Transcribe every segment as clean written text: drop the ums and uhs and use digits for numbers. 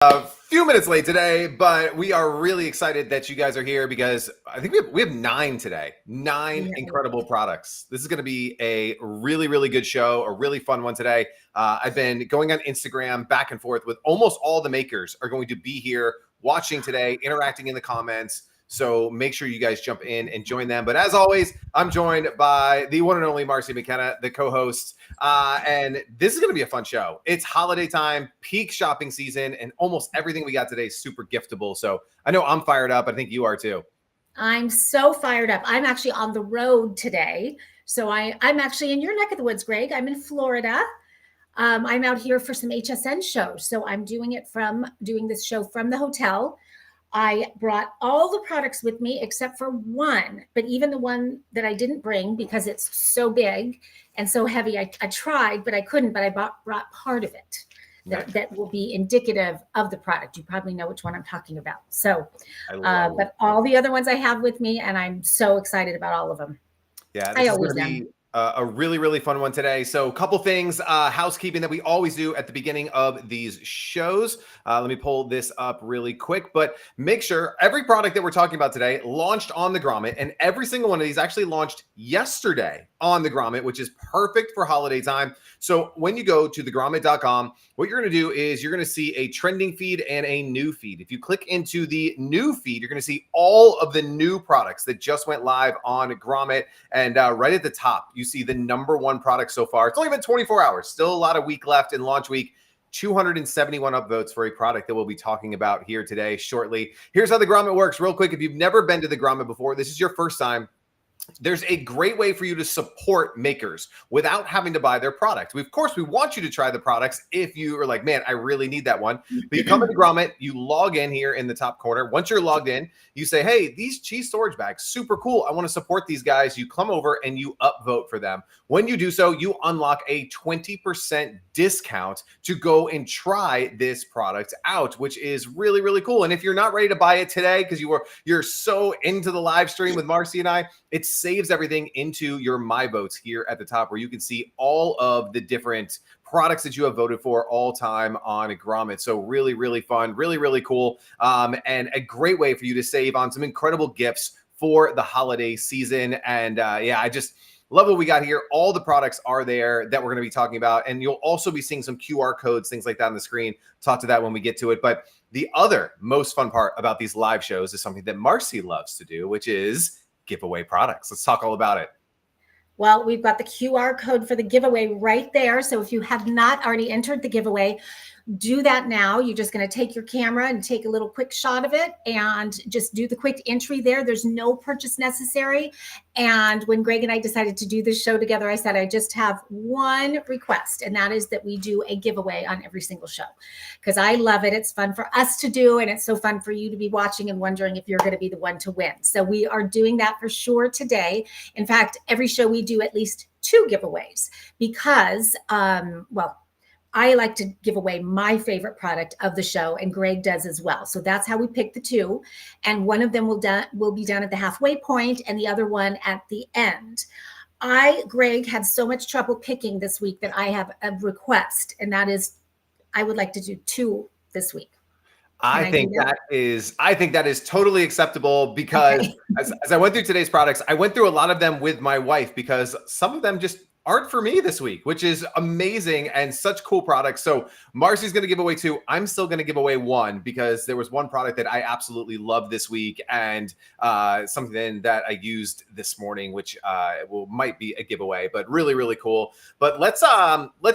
A few minutes late today, but we are really excited that you guys are here because I think we have 9 today. 9 incredible products. This is going to be a really good show, a really fun one today. I've been going on Instagram back and forth with almost all the makers are going to be here watching today, interacting in the comments. So make sure you guys jump in and join them. But as always, I'm joined by the one and only Marcy McKenna, the co-host. And this is going to be a fun show. It's holiday time, peak shopping season, and almost everything we got today is super giftable. So I know I'm fired up. I think you are too. I'm so fired up. I'm actually on the road today. So I'm actually in your neck of the woods, Greg. I'm in Florida. I'm out here for some HSN shows. So I'm doing this show from the hotel. I brought all the products with me except for one, but even the one that I didn't bring because it's so big and so heavy, I tried, but I couldn't, but I brought part of it that will be indicative of the product. You probably know which one I'm talking about. So, but all the other ones I have with me, and I'm so excited about all of them. Yeah, this is going to be a really fun one today. So a couple things, housekeeping that we always do at the beginning of these shows. Let me pull this up really quick, but make sure every product that we're talking about today launched on the Grommet, and every single one of these actually launched yesterday on the Grommet, which is perfect for holiday time. So when you go to thegrommet.com, what you're going to do is you're going to see a trending feed and a new feed. If you click into the new feed, you're going to see all of the new products that just went live on Grommet. And right at the top, you see the #1 product so far. It's only been 24 hours. Still a lot of week left in launch week. 271 upvotes for a product that we'll be talking about here today shortly. Here's how the Grommet works real quick. If you've never been to the Grommet before, this is your first time. There's a great way for you to support makers without having to buy their product. Of course, we want you to try the products if you are like, man, I really need that one. But you come to the Grommet, you log in here in the top corner. Once you're logged in, you say, hey, these cheese storage bags, super cool. I want to support these guys. You come over and you upvote for them. When you do so, you unlock a 20% discount to go and try this product out, which is really cool. And if you're not ready to buy it today because you're so into the live stream with Marcy and I, it saves everything into your My Votes here at the top where you can see all of the different products that you have voted for all time on Grommet. So really fun, really cool, and a great way for you to save on some incredible gifts for the holiday season. And yeah, I just love what we got here. All the products are there that we're going to be talking about. And you'll also be seeing some QR codes, things like that on the screen. Talk to that when we get to it. But the other most fun part about these live shows is something that Marcy loves to do, which is give away products. Let's talk all about it. Well, we've got the QR code for the giveaway right there. So if you have not already entered the giveaway, do that now. You're just going to take your camera and take a little quick shot of it and just do the quick entry there. There's no purchase necessary. And when Greg and I decided to do this show together, I said, I just have one request, and that is that we do a giveaway on every single show because I love it. It's fun for us to do, and it's so fun for you to be watching and wondering if you're going to be the one to win. So we are doing that for sure today. In fact, every show we do at least 2 giveaways because, well, I like to give away my favorite product of the show, and Greg does as well. So that's how we pick the 2. And one of them will be done at the halfway point and the other one at the end. Greg, had so much trouble picking this week that I have a request, and that is I would like to do 2 this week. I think that is totally acceptable because as I went through today's products, I went through a lot of them with my wife because some of them just aren't for me this week, which is amazing and such cool products. So Marcy's going to give away 2. I'm still going to give away 1 because there was one product that I absolutely love this week and something that I used this morning, which might be a giveaway, but really cool. But let's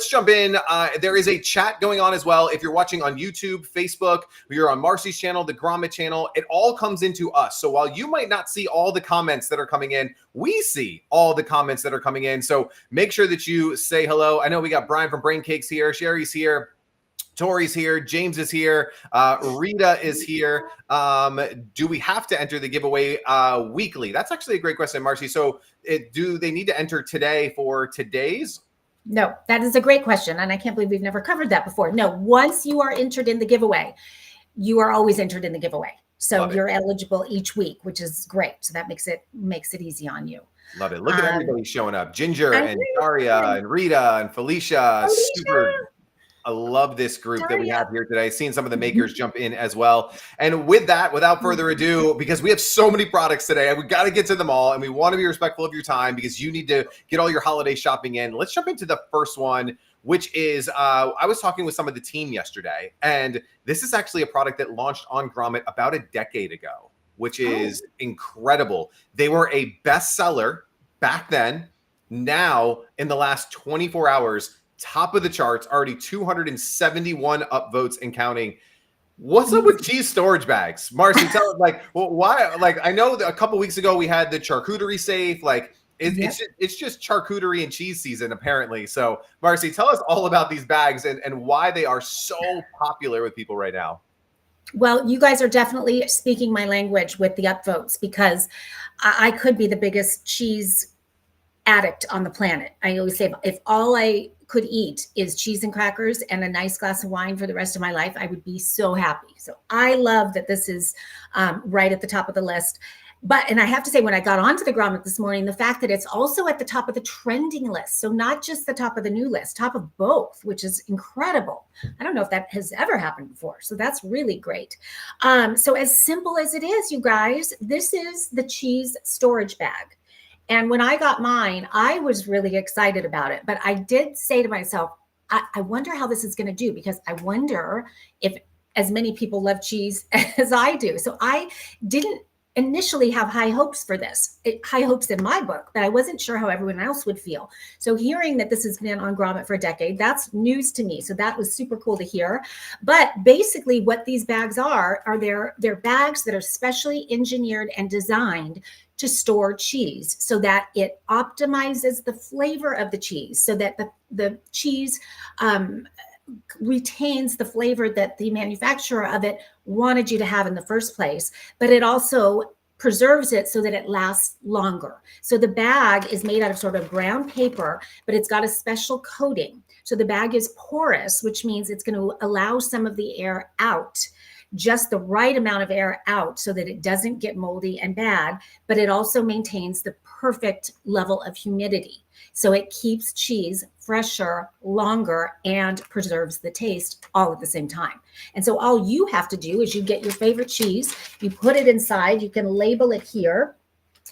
jump in. There is a chat going on as well. If you're watching on YouTube, Facebook, or you're on Marcy's channel, the Grommet channel, it all comes into us. So while you might not see all the comments that are coming in, we see all the comments that are coming in. So make sure that you say hello. I know we got Brian from Brain Cakes here. Sherry's here. Tori's here. James is here. Rita is here. Do we have to enter the giveaway weekly? That's actually a great question, Marcy. So do they need to enter today for today's? No, that is a great question. And I can't believe we've never covered that before. No, once you are entered in the giveaway, you are always entered in the giveaway. So you're eligible each week, which is great. So that makes it easy on you. Love it. Look at everybody showing up. Ginger and Daria and Rita and Felicia. Super. I love this group that we Daria. have here today, seeing some of the makers jump in as well. And with that, without further ado, because we have so many products today, we got to get to them all, and we want to be respectful of your time because you need to get all your holiday shopping in. Let's jump into the first one, which is, I was talking with some of the team yesterday, and this is actually a product that launched on Grommet about a decade ago, which is incredible. They were a bestseller back then. Now, in the last 24 hours, top of the charts, already 271 upvotes and counting. What's up with cheese storage bags? Marcy, tell us, like, well, why? Like, I know that a couple weeks ago we had the charcuterie safe. Like, it's just charcuterie and cheese season, apparently. So, Marcy, tell us all about these bags and why they are so popular with people right now. Well, you guys are definitely speaking my language with the upvotes because I could be the biggest cheese addict on the planet. I always say if all I could eat is cheese and crackers and a nice glass of wine for the rest of my life, I would be so happy. So I love that this is right at the top of the list. And I have to say, when I got onto the Grommet this morning, the fact that it's also at the top of the trending list. So not just the top of the new list, top of both, which is incredible. I don't know if that has ever happened before. So that's really great. So as simple as it is, you guys, this is the cheese storage bag. And when I got mine, I was really excited about it. But I did say to myself, I wonder how this is going to do, because I wonder if as many people love cheese as I do. So I didn't initially have high hopes for this, high hopes in my book, but I wasn't sure how everyone else would feel. So hearing that this has been on Grommet for a decade, that's news to me. So that was super cool to hear. But basically what these bags are they're bags that are specially engineered and designed to store cheese so that it optimizes the flavor of the cheese, so that the cheese retains the flavor that the manufacturer of it wanted you to have in the first place, but it also preserves it so that it lasts longer. So the bag is made out of sort of brown paper, but it's got a special coating. So the bag is porous, which means it's going to allow some of the air out, just the right amount of air out so that it doesn't get moldy and bad, but it also maintains the perfect level of humidity. So it keeps cheese fresher, longer, and preserves the taste all at the same time. And so all you have to do is you get your favorite cheese, you put it inside, you can label it here,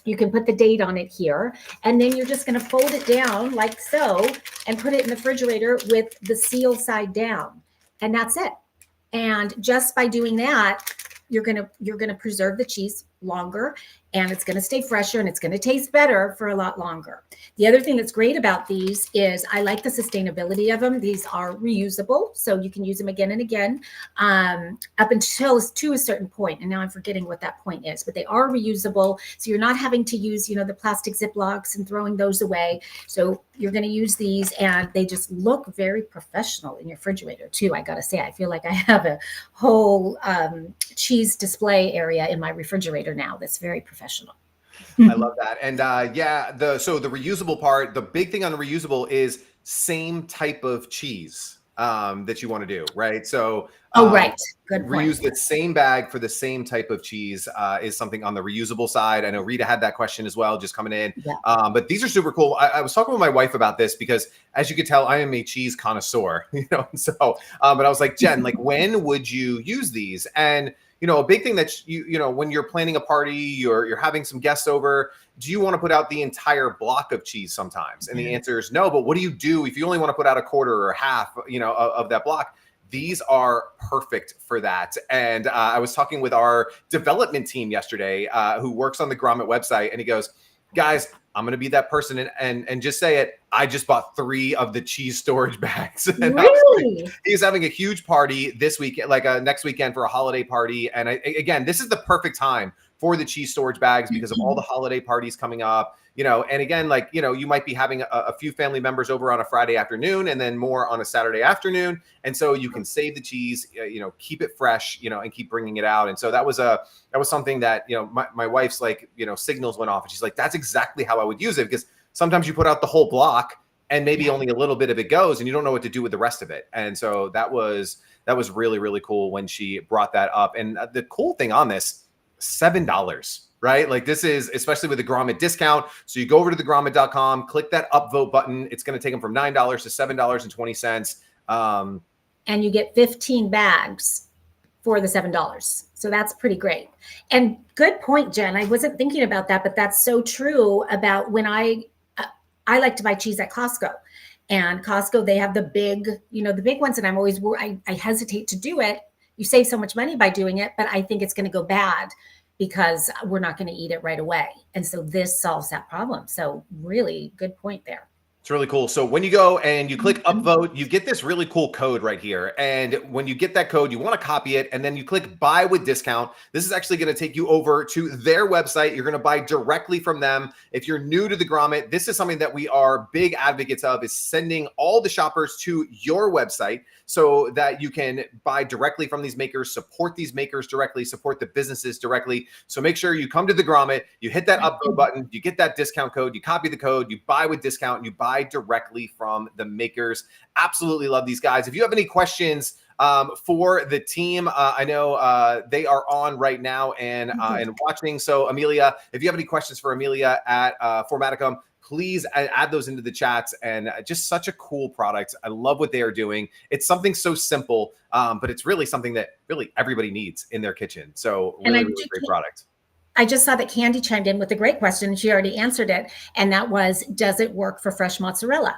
you can put the date on it here, and then you're just going to fold it down like so and put it in the refrigerator with the seal side down. And that's it. And just by doing that, you're gonna preserve the cheese longer, and it's going to stay fresher, and it's going to taste better for a lot longer. The other thing that's great about these is I like the sustainability of them. These are reusable, so you can use them again and again up until to a certain point. And now I'm forgetting what that point is, but they are reusable. So you're not having to use, the plastic Ziplocs and throwing those away. So you're going to use these, and they just look very professional in your refrigerator too. I got to say, I feel like I have a whole cheese display area in my refrigerator now that's very professional. I love that. And so the reusable part, the big thing on the reusable is same type of cheese that you want to do, right? So right. Good point. Reuse the same bag for the same type of cheese is something on the reusable side. I know Rita had that question as well, just coming in. Yeah. But these are super cool. I was talking with my wife about this because, as you could tell, I am a cheese connoisseur, So, but I was like, Jen, like, when would you use these? And a big thing that when you're planning a party, you're having some guests over, do you want to put out the entire block of cheese sometimes? And the answer is no. But what do you do if you only want to put out a quarter or half, of that block? These are perfect for that. And I was talking with our development team yesterday, who works on the Grommet website, and he goes, guys, I'm going to be that person and just say it. I just bought 3 of the cheese storage bags. And really? He's having a huge party this weekend, like next weekend for a holiday party. And again, this is the perfect time for the cheese storage bags because of all the holiday parties coming up. And again, you might be having a few family members over on a Friday afternoon and then more on a Saturday afternoon. And so you can save the cheese, keep it fresh, and keep bringing it out. And so that was something that, my wife's signals went off, and she's like, that's exactly how I would use it, because sometimes you put out the whole block and maybe only a little bit of it goes and you don't know what to do with the rest of it. And so that was really, really cool when she brought that up. And the cool thing on this, $7. Right? Like, this is, especially with the Grommet discount. So you go over to the grommet.com, click that upvote button. It's going to take them from $9 to $7.20. and you get 15 bags for the $7. So that's pretty great. And good point, Jen. I wasn't thinking about that, but that's so true about when I like to buy cheese at Costco. And Costco, they have the big, the big ones. And I'm always, I hesitate to do it. You save so much money by doing it, but I think it's going to go bad because we're not going to eat it right away. And so this solves that problem. So really good point there. It's really cool. So when you go and you click upvote, you get this really cool code right here. And when you get that code, you want to copy it and then you click buy with discount. This is actually going to take you over to their website. You're going to buy directly from them. If you're new to the Grommet, this is something that we are big advocates of, is sending all the shoppers to your website so that you can buy directly from these makers, support these makers directly, support the businesses directly. So make sure you come to the Grommet, you hit that upvote button, you get that discount code, you copy the code, you buy with discount, you buy directly from the makers. Absolutely love these guys. If you have any questions for the team, I know they are on right now and watching. So Amelia, if you have any questions for Amelia at Formaticum, please add those into the chats. And just such a cool product. I love what they are doing. It's something so simple, but it's really something that really everybody needs in their kitchen. So really great product. I just saw that Candy chimed in with a great question. She already answered it. And that was, does it work for fresh mozzarella?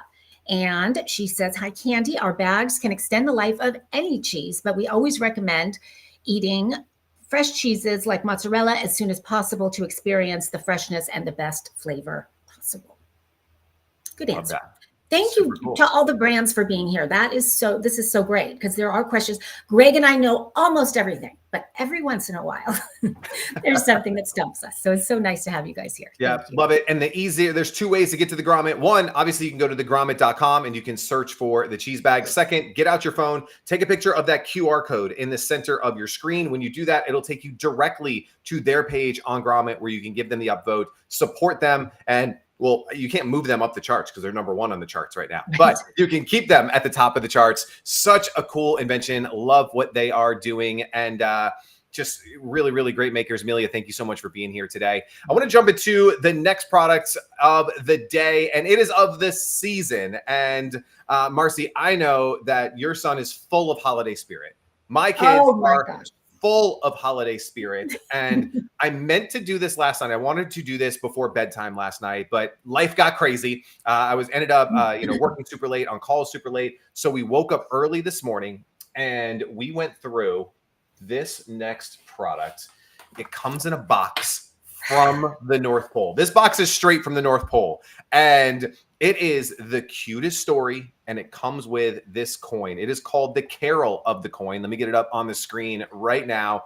And she says, hi, Candy, our bags can extend the life of any cheese, but we always recommend eating fresh cheeses like mozzarella as soon as possible to experience the freshness and the best flavor possible. Good answer. Thank you to all the brands for being here. This is so great because there are questions. Greg and I know almost everything, but every once in a while, there's something that stumps us. So it's so nice to have you guys here. Yeah, love it. And there's two ways to get to the Grommet. One, obviously you can go to thegrommet.com and you can search for the cheese bag. Second, get out your phone, take a picture of that QR code in the center of your screen. When you do that, it'll take you directly to their page on Grommet where you can give them the upvote, support them, and well, you can't move them up the charts because they're number one on the charts right now, but you can keep them at the top of the charts. Such a cool invention. Love what they are doing. And just really, really great makers. Amelia, thank you so much for being here today. I want to jump into the next products of the day, and it is of the season. And Marcy, I know that your son is full of holiday spirit. My kids are full of holiday spirit. And I meant to do this last night. I wanted to do this before bedtime last night, but life got crazy. I ended up working super late, on calls super late. So we woke up early this morning and we went through this next product. It comes in a box from the North Pole. This box is straight from the North Pole. And it is the cutest story, and it comes with this coin. It is called the Carol of the Coin. Let me get it up on the screen right now.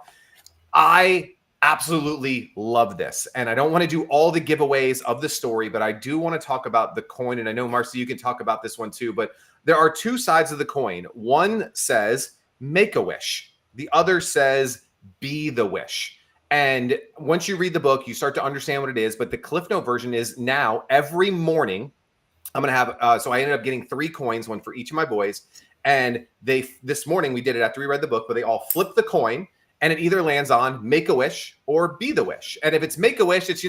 I absolutely love this, and I don't want to do all the giveaways of the story, but I do want to talk about the coin, and I know, Marcy, you can talk about this one too, but there are two sides of the coin. One says, make a wish. The other says, be the wish. And once you read the book, you start to understand what it is, but the Cliff Note version is now every morning, I'm going to have, so I ended up getting 3 coins, one for each of my boys. And this morning we did it after we read the book, but they all flip the coin and it either lands on make a wish or be the wish. And if it's make a wish, it's,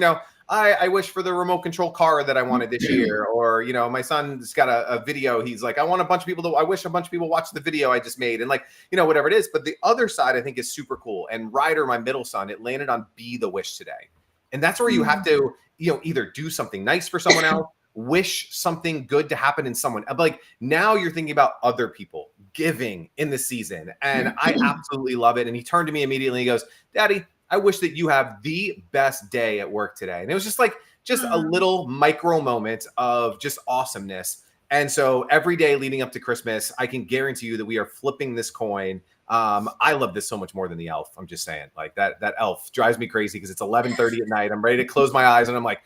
I wish for the remote control car that I wanted this year. Or, my son's got a video. He's like, I wish a bunch of people watch the video I just made. And whatever it is. But the other side I think is super cool. And Ryder, my middle son, it landed on be the wish today. And that's where you have to, either do something nice for someone else, wish something good to happen in someone. Like now you're thinking about other people giving in the season. And I absolutely love it. And he turned to me immediately. He goes, Daddy, I wish that you have the best day at work today. And it was just a little micro moment of just awesomeness. And so every day leading up to Christmas, I can guarantee you that we are flipping this coin. I love this so much more than the elf. I'm just saying, like that elf drives me crazy because it's 11:30 at night. I'm ready to close my eyes and I'm like,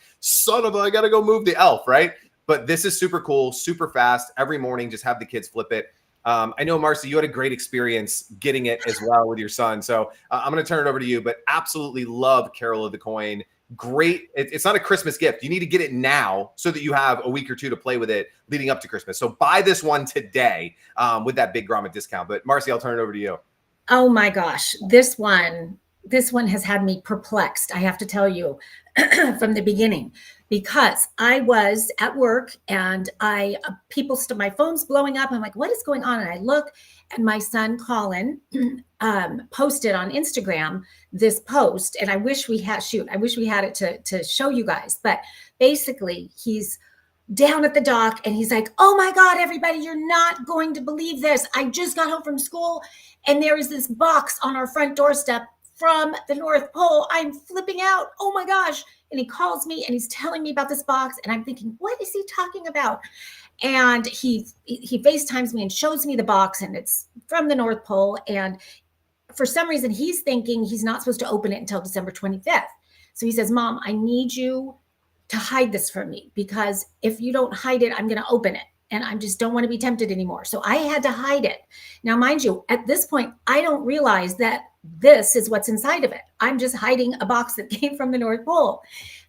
I got to go move the elf. Right. But this is super cool, super fast. Every morning, just have the kids flip it. I know, Marcy, you had a great experience getting it as well with your son. So I'm going to turn it over to you, but absolutely love Carol of the Coin. Great. It's not a Christmas gift. You need to get it now so that you have a week or two to play with it leading up to Christmas. So buy this one today with that big Grommet discount. But Marcy, I'll turn it over to you. Oh my gosh. This one has had me perplexed. I have to tell you from the beginning. because I was at work and my phone's blowing up. I'm like, what is going on? And I look, and my son Colin posted on Instagram this post, and I wish we had it to show you guys. But basically, he's down at the dock and he's like, oh my God, everybody, you're not going to believe this. I just got home from school and there is this box on our front doorstep from the North Pole. I'm flipping out. Oh my gosh. And he calls me and he's telling me about this box. And I'm thinking, what is he talking about? And he FaceTimes me and shows me the box, and it's from the North Pole. And for some reason, he's thinking he's not supposed to open it until December 25th. So he says, Mom, I need you to hide this from me, because if you don't hide it, I'm going to open it. And I just don't want to be tempted anymore. So I had to hide it. Now, mind you, at this point, I don't realize that this is what's inside of it. I'm just hiding a box that came from the North Pole.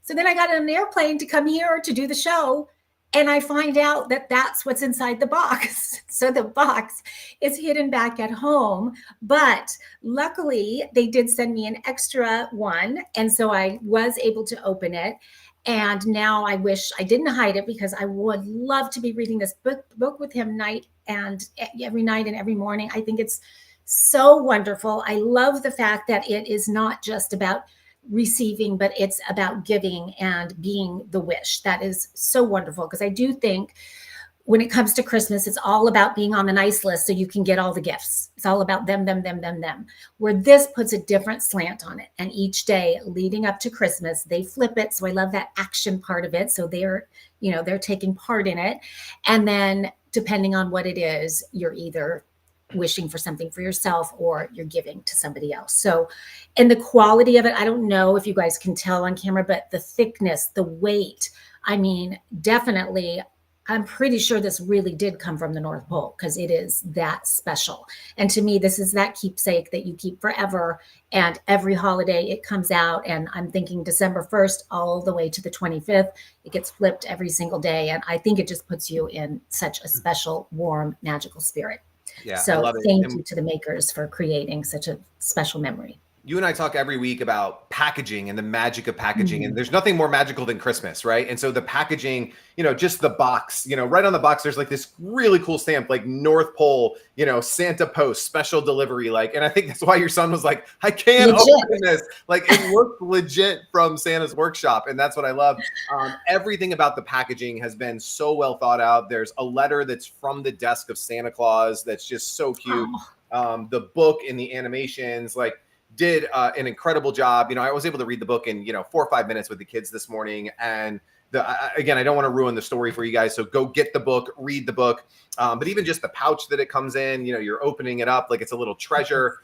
So then I got on an airplane to come here to do the show. And I find out that that's what's inside the box. So the box is hidden back at home. But luckily, they did send me an extra one. And so I was able to open it. And now I wish I didn't hide it, because I would love to be reading this book with him every night and every morning. I think it's so wonderful. I love the fact that it is not just about receiving, but it's about giving and being the wish. That is so wonderful, because I do think when it comes to Christmas, it's all about being on the nice list so you can get all the gifts. It's all about them. Where this puts a different slant on it. And each day leading up to Christmas, they flip it. So I love that action part of it. So they're taking part in it. And then depending on what it is, you're either wishing for something for yourself or you're giving to somebody else. So, and the quality of it, I don't know if you guys can tell on camera, but the thickness, the weight, I mean, definitely, I'm pretty sure this really did come from the North Pole, because it is that special. And to me, this is that keepsake that you keep forever. And every holiday it comes out, and I'm thinking December 1st all the way to the 25th, it gets flipped every single day. And I think it just puts you in such a special, warm, magical spirit. Yeah, so I love it. Thank you to the makers for creating such a special memory. You and I talk every week about packaging and the magic of packaging. And there's nothing more magical than Christmas, right? And so the packaging, just the box, right on the box, there's like this really cool stamp, like North Pole, Santa Post, special delivery. And I think that's why your son was like, I can't open this. Like, it looked legit from Santa's workshop. And that's what I love. Everything about the packaging has been so well thought out. There's a letter that's from the desk of Santa Claus that's just so cute. The book and the animations, did an incredible job. I was able to read the book in 4 or 5 minutes with the kids this morning. And again, I don't want to ruin the story for you guys, so go get the book, read the book. But even just the pouch that it comes in, you're opening it up like it's a little treasure.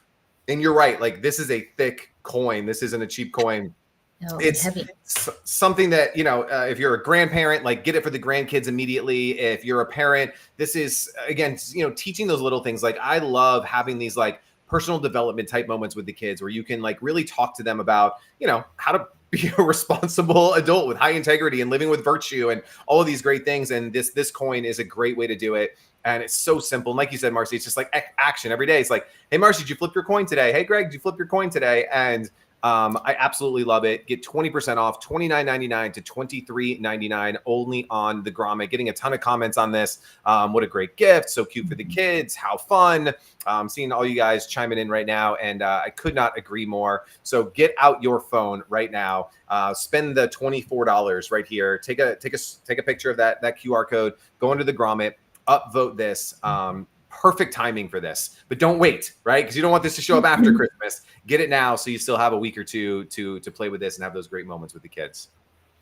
And you're right, this is a thick coin. This isn't a cheap coin. No, it's heavy. Something that, if you're a grandparent, get it for the grandkids immediately. If you're a parent, this is, again, teaching those little things. I love having these personal development type moments with the kids where you can really talk to them about, how to be a responsible adult with high integrity and living with virtue and all of these great things. And this coin is a great way to do it. And it's so simple. And like you said, Marcy, it's just action every day. It's like, hey, Marcy, did you flip your coin today? Hey, Greg, did you flip your coin today? And I absolutely love it. Get 20% off, $29.99 to $23.99 only on the Grommet. Getting a ton of comments on this. What a great gift. So cute for the kids. How fun. Seeing all you guys chiming in right now. And I could not agree more. So get out your phone right now. Spend the $24 right here. Take a picture of that QR code. Go into the Grommet. Upvote this. Perfect timing for this, but don't wait, right? Because you don't want this to show up after Christmas. Get it now so you still have a week or two to play with this and have those great moments with the kids.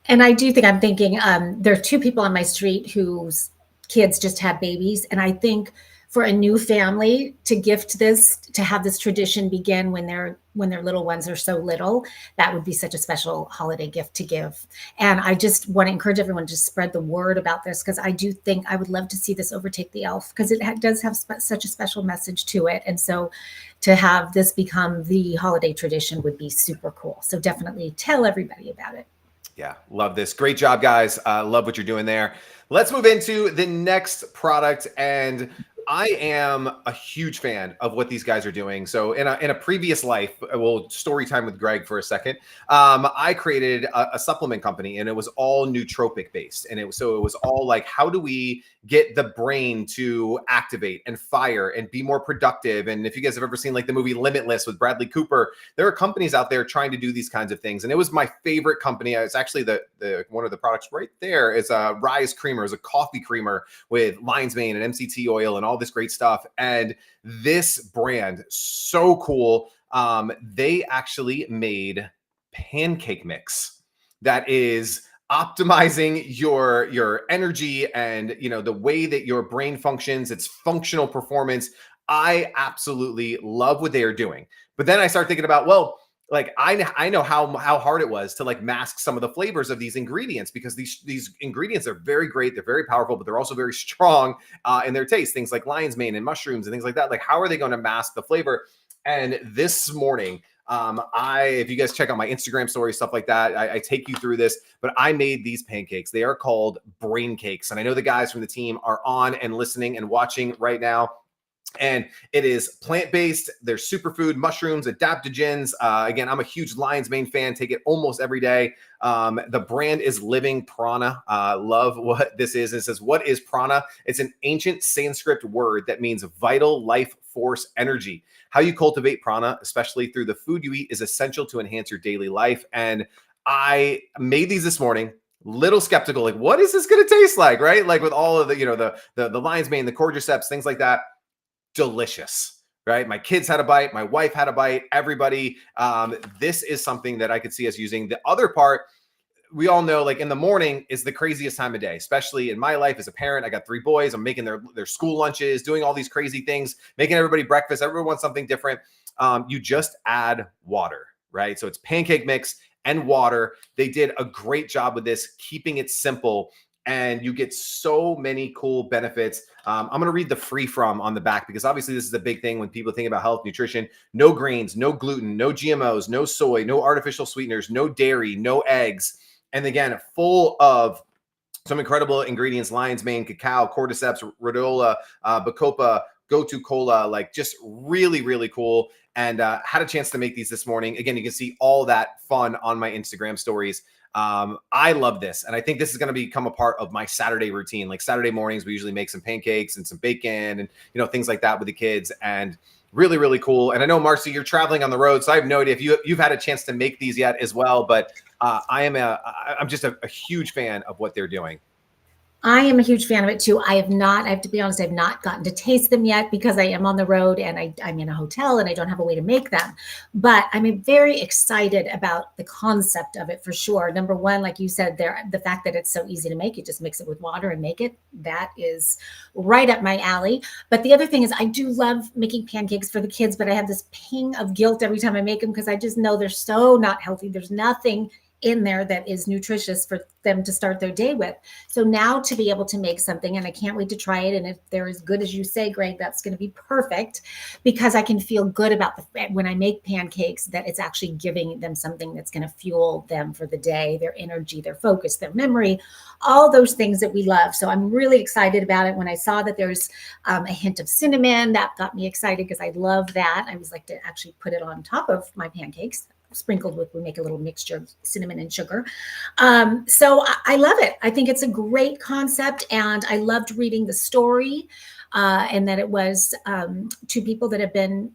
And I do think I'm thinking there are 2 people on my street whose kids just had babies. And I think for a new family to gift this, to have this tradition begin when their little ones are so little, that would be such a special holiday gift to give. And I just want to encourage everyone to spread the word about this, because I do think I would love to see this overtake the elf, because it does have such a special message to it. And so to have this become the holiday tradition would be super cool. So definitely tell everybody about it. Yeah, love this. Great job, guys. Love what you're doing there. Let's move into the next product. And I am a huge fan of what these guys are doing. So in a previous life, we'll story time with Greg for a second. I created a supplement company, and it was all nootropic based. And it was all like, how do we get the brain to activate and fire and be more productive? And if you guys have ever seen like the movie Limitless with Bradley Cooper, there are companies out there trying to do these kinds of things. And it was my favorite company. It's actually the one of the products right there is a Rise Creamer, is a coffee creamer with lion's mane and MCT oil and all this great stuff. And this brand, so cool. They actually made pancake mix that is optimizing your energy and the way that your brain functions, its functional performance. I absolutely love what they are doing. But then I start thinking about, well, like I know how hard it was to like mask some of the flavors of these ingredients, because these ingredients are very great, they're very powerful, but they're also very strong in their taste. Things like lion's mane and mushrooms and things like that. Like, how are they going to mask the flavor? And this morning, if you guys check out my Instagram story, stuff like that, I take you through this, but I made these pancakes. They are called brain cakes. And I know the guys from the team are on and listening and watching right now. And it is plant-based. There's superfood, mushrooms, adaptogens. Again, I'm a huge lion's mane fan. Take it almost every day. The brand is Living Prana. Love what this is. It says, what is prana? It's an ancient Sanskrit word that means vital life force energy. How you cultivate prana, especially through the food you eat, is essential to enhance your daily life. And I made these this morning. Little skeptical, like, what is this going to taste like, right? Like with all of the, the lion's mane, the cordyceps, things like that. Delicious, right? My kids had a bite. My wife had a bite. Everybody. This is something that I could see us using. The other part, we all know, like in the morning is the craziest time of day, especially in my life as a parent. I got 3 boys. I'm making their school lunches, doing all these crazy things, making everybody breakfast. Everyone wants something different. You just add water, right? So it's pancake mix and water. They did a great job with this, keeping it simple. And you get so many cool benefits. I'm going to read the free from on the back, because obviously this is a big thing when people think about health, nutrition. No grains, no gluten, no GMOs, no soy, no artificial sweeteners, no dairy, no eggs. And again, full of some incredible ingredients: lion's mane, cacao, cordyceps, rhodiola, bacopa, gotu kola, like just really, really cool. And had a chance to make these this morning. Again, you can see all that fun on my Instagram stories. I love this. And I think this is going to become a part of my Saturday routine. Like Saturday mornings, we usually make some pancakes and some bacon and, things like that with the kids, and really, really cool. And I know, Marcy, you're traveling on the road, so I have no idea if you've had a chance to make these yet as well, but I'm just a huge fan of what they're doing. I am a huge fan of it too. I have to be honest, I've not gotten to taste them yet because I am on the road and I'm in a hotel and I don't have a way to make them. But I'm very excited about the concept of it for sure. Number one, like you said there, the fact that it's so easy to make, you just mix it with water and make it. That is right up my alley. But the other thing is, I do love making pancakes for the kids, but I have this ping of guilt every time I make them because I just know they're so not healthy. There's nothing in there that is nutritious for them to start their day with. So now to be able to make something, and I can't wait to try it. And if they're as good as you say, Greg, that's going to be perfect, because I can feel good about when I make pancakes, that it's actually giving them something that's going to fuel them for the day, their energy, their focus, their memory, all those things that we love. So I'm really excited about it. When I saw that there's a hint of cinnamon, that got me excited because I love that. I always like to actually put it on top of my pancakes, sprinkled with, we make a little mixture of cinnamon and sugar. So I love it. I think it's a great concept. And I loved reading the story and that it was 2 people that have been,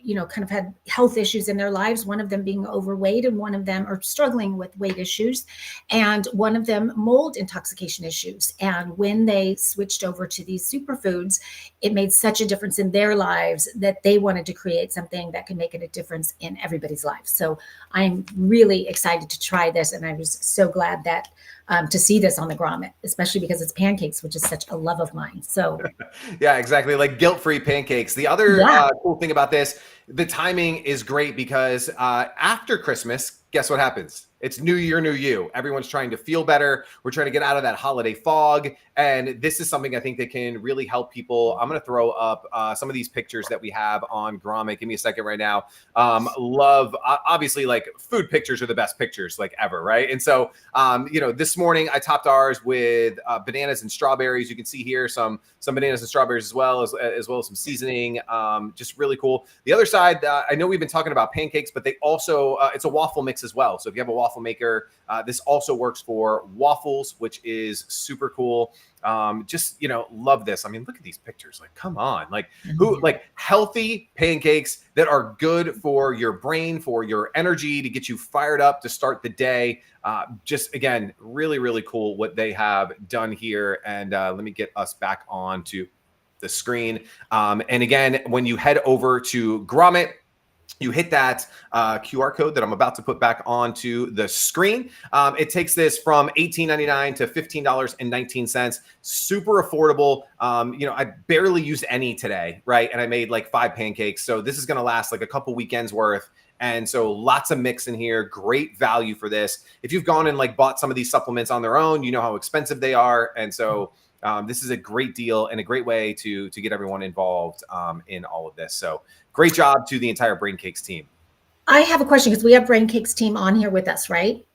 kind of had health issues in their lives, one of them being overweight and one of them are struggling with weight issues, and one of them mold intoxication issues. And when they switched over to these superfoods, it made such a difference in their lives that they wanted to create something that can make it a difference in everybody's lives. So I'm really excited to try this. And I was so glad that to see this on the Grommet, especially because it's pancakes, which is such a love of mine. So yeah, exactly. Like guilt-free pancakes. The other cool thing about this The timing is great because after Christmas, guess what happens? It's New Year, New You. Everyone's trying to feel better. We're trying to get out of that holiday fog. And this is something I think that can really help people. I'm going to throw up some of these pictures that we have on Grommet. Give me a second right now. Love, obviously, like food pictures are the best pictures like ever, right? And so, this morning I topped ours with bananas and strawberries. You can see here some bananas and strawberries as well as some seasoning. Just really cool. The other side, I know we've been talking about pancakes, but they also, it's a waffle mix as well. So if you have a waffle maker, this also works for waffles, which is super cool. Love this. I mean, look at these pictures. Like, come on, like healthy pancakes that are good for your brain, for your energy, to get you fired up to start the day. Just again, really, really cool what they have done here. And let me get us back on to the screen. And again, when you head over to Grommet, you hit that QR code that I'm about to put back onto the screen. It takes this from $18.99 to $15.19. Super affordable. I barely used any today, right? And I made like 5 pancakes. So this is going to last like a couple weekends worth. And so lots of mix in here. Great value for this. If you've gone and like bought some of these supplements on their own, you know how expensive they are. And so this is a great deal and a great way to get everyone involved in all of this. So great job to the entire Brain Cakes team. I have a question because we have Brain Cakes team on here with us, right?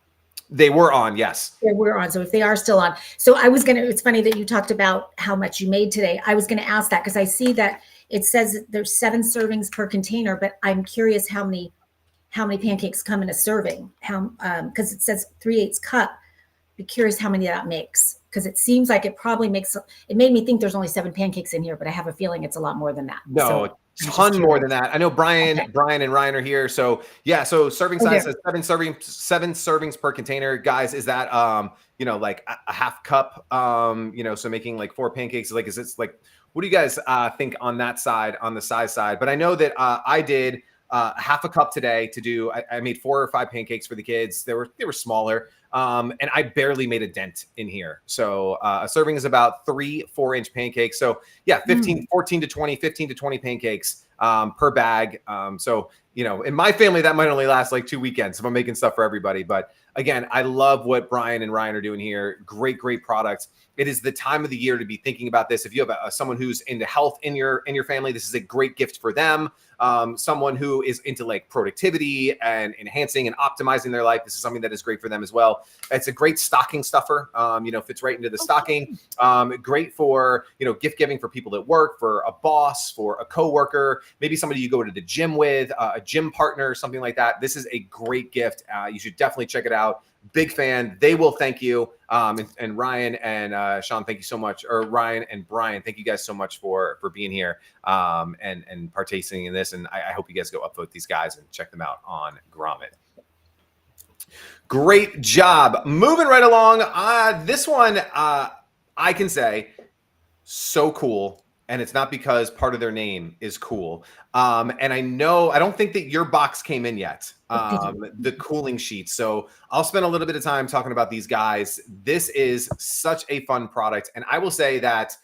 They were on, yes. They were on. So if they are still on. So it's funny that you talked about how much you made today. I was going to ask that because I see that it says there's 7 servings per container, but I'm curious how many pancakes come in a serving. Because it says 3/8 cup. Be curious how many that makes, because it seems like it probably makes. It made me think there's only 7 pancakes in here, but I have a feeling it's a lot more than that. No, so, ton more than that. I know Brian and Ryan are here. So yeah, so serving size says 7 servings per container. Guys, is that like a half cup? So making like 4 pancakes, like, is it like, what do you guys think on that side, on the size side? But I know that I did half a cup today to do. I made 4 or 5 pancakes for the kids. They were smaller. And I barely made a dent in here. So a serving is about 3 4-inch pancakes. So yeah, 15 to 20 pancakes per bag. So, in my family, that might only last like 2 weekends if I'm making stuff for everybody. But again, I love what Brian and Ryan are doing here. Great products. It is the time of the year to be thinking about this. If you have someone who's into health in your family, this is a great gift for them. Someone who is into like productivity and enhancing and optimizing their life, this is something that is great for them as well. It's a great stocking stuffer. Fits right into the stocking. Great for gift giving for people at work, for a boss, for a coworker, maybe somebody you go to the gym with, a gym partner, something like that. This is a great gift. You should definitely check it out. Big fan. They will thank you. And Ryan and Sean, thank you so much. Or Ryan and Brian, thank you guys so much for being here and partaking in this. And I hope you guys go upvote these guys and check them out on Grommet. Great job. Moving right along. This one, I can say, so cool. And it's not because part of their name is cool. And I don't think that your box came in yet, the cooling sheets. So I'll spend a little bit of time talking about these guys. This is such a fun product. And I will say that,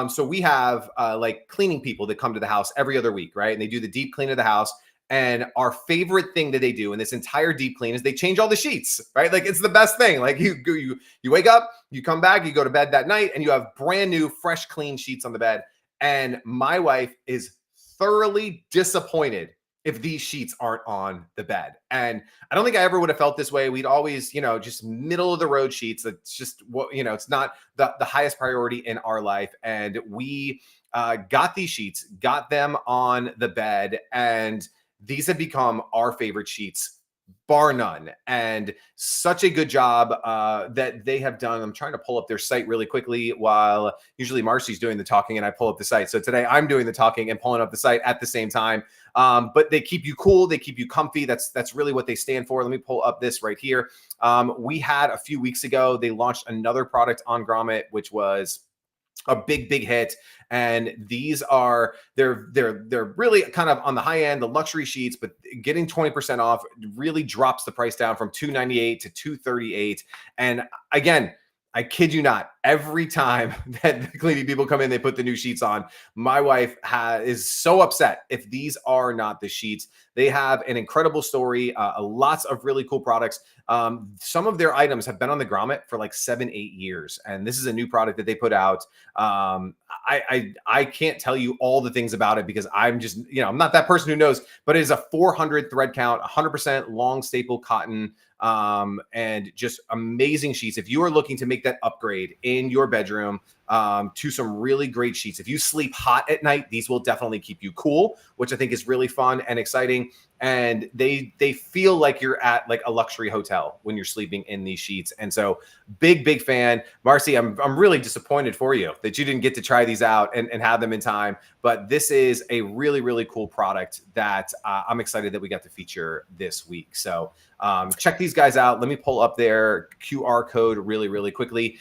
so we have like cleaning people that come to the house every other week, right? And they do the deep clean of the house. And our favorite thing that they do in this entire deep clean is they change all the sheets, right? Like, it's the best thing. Like, you wake up, you come back, you go to bed that night, and you have brand new, fresh, clean sheets on the bed. And my wife is thoroughly disappointed if these sheets aren't on the bed. And I don't think I ever would have felt this way. We'd always, just middle of the road sheets. It's just what, it's not the highest priority in our life. And we got these sheets, got them on the bed, and these have become our favorite sheets, bar none. And such a good job that they have done. I'm trying to pull up their site really quickly while usually Marcy's doing the talking and I pull up the site. So today I'm doing the talking and pulling up the site at the same time. But they keep you cool. They keep you comfy. That's really what they stand for. Let me pull up this right here. We had a few weeks ago, they launched another product on Grommet, which was a big hit. And these are, they're really kind of on the high end, the luxury sheets, but getting 20% off really drops the price down from $298 to $238. And again, I kid you not, every time that the cleaning people come in, they put the new sheets on. My wife is so upset if these are not the sheets. They have an incredible story, lots of really cool products. Some of their items have been on the Grommet for like 7-8 years, and this is a new product that they put out. I can't tell you all the things about it because I'm just, I'm not that person who knows, but it is a 400 thread count, 100% long staple cotton, and just amazing sheets. If you are looking to make that upgrade in your bedroom to some really great sheets, if you sleep hot at night, these will definitely keep you cool, which I think is really fun and exciting. And they feel like you're at like a luxury hotel when you're sleeping in these sheets. And so big fan. Marcy, I'm really disappointed for you that you didn't get to try these out and have them in time. But this is a really cool product that I'm excited that we got to feature this week. So check these guys out. Let me pull up their QR code really quickly.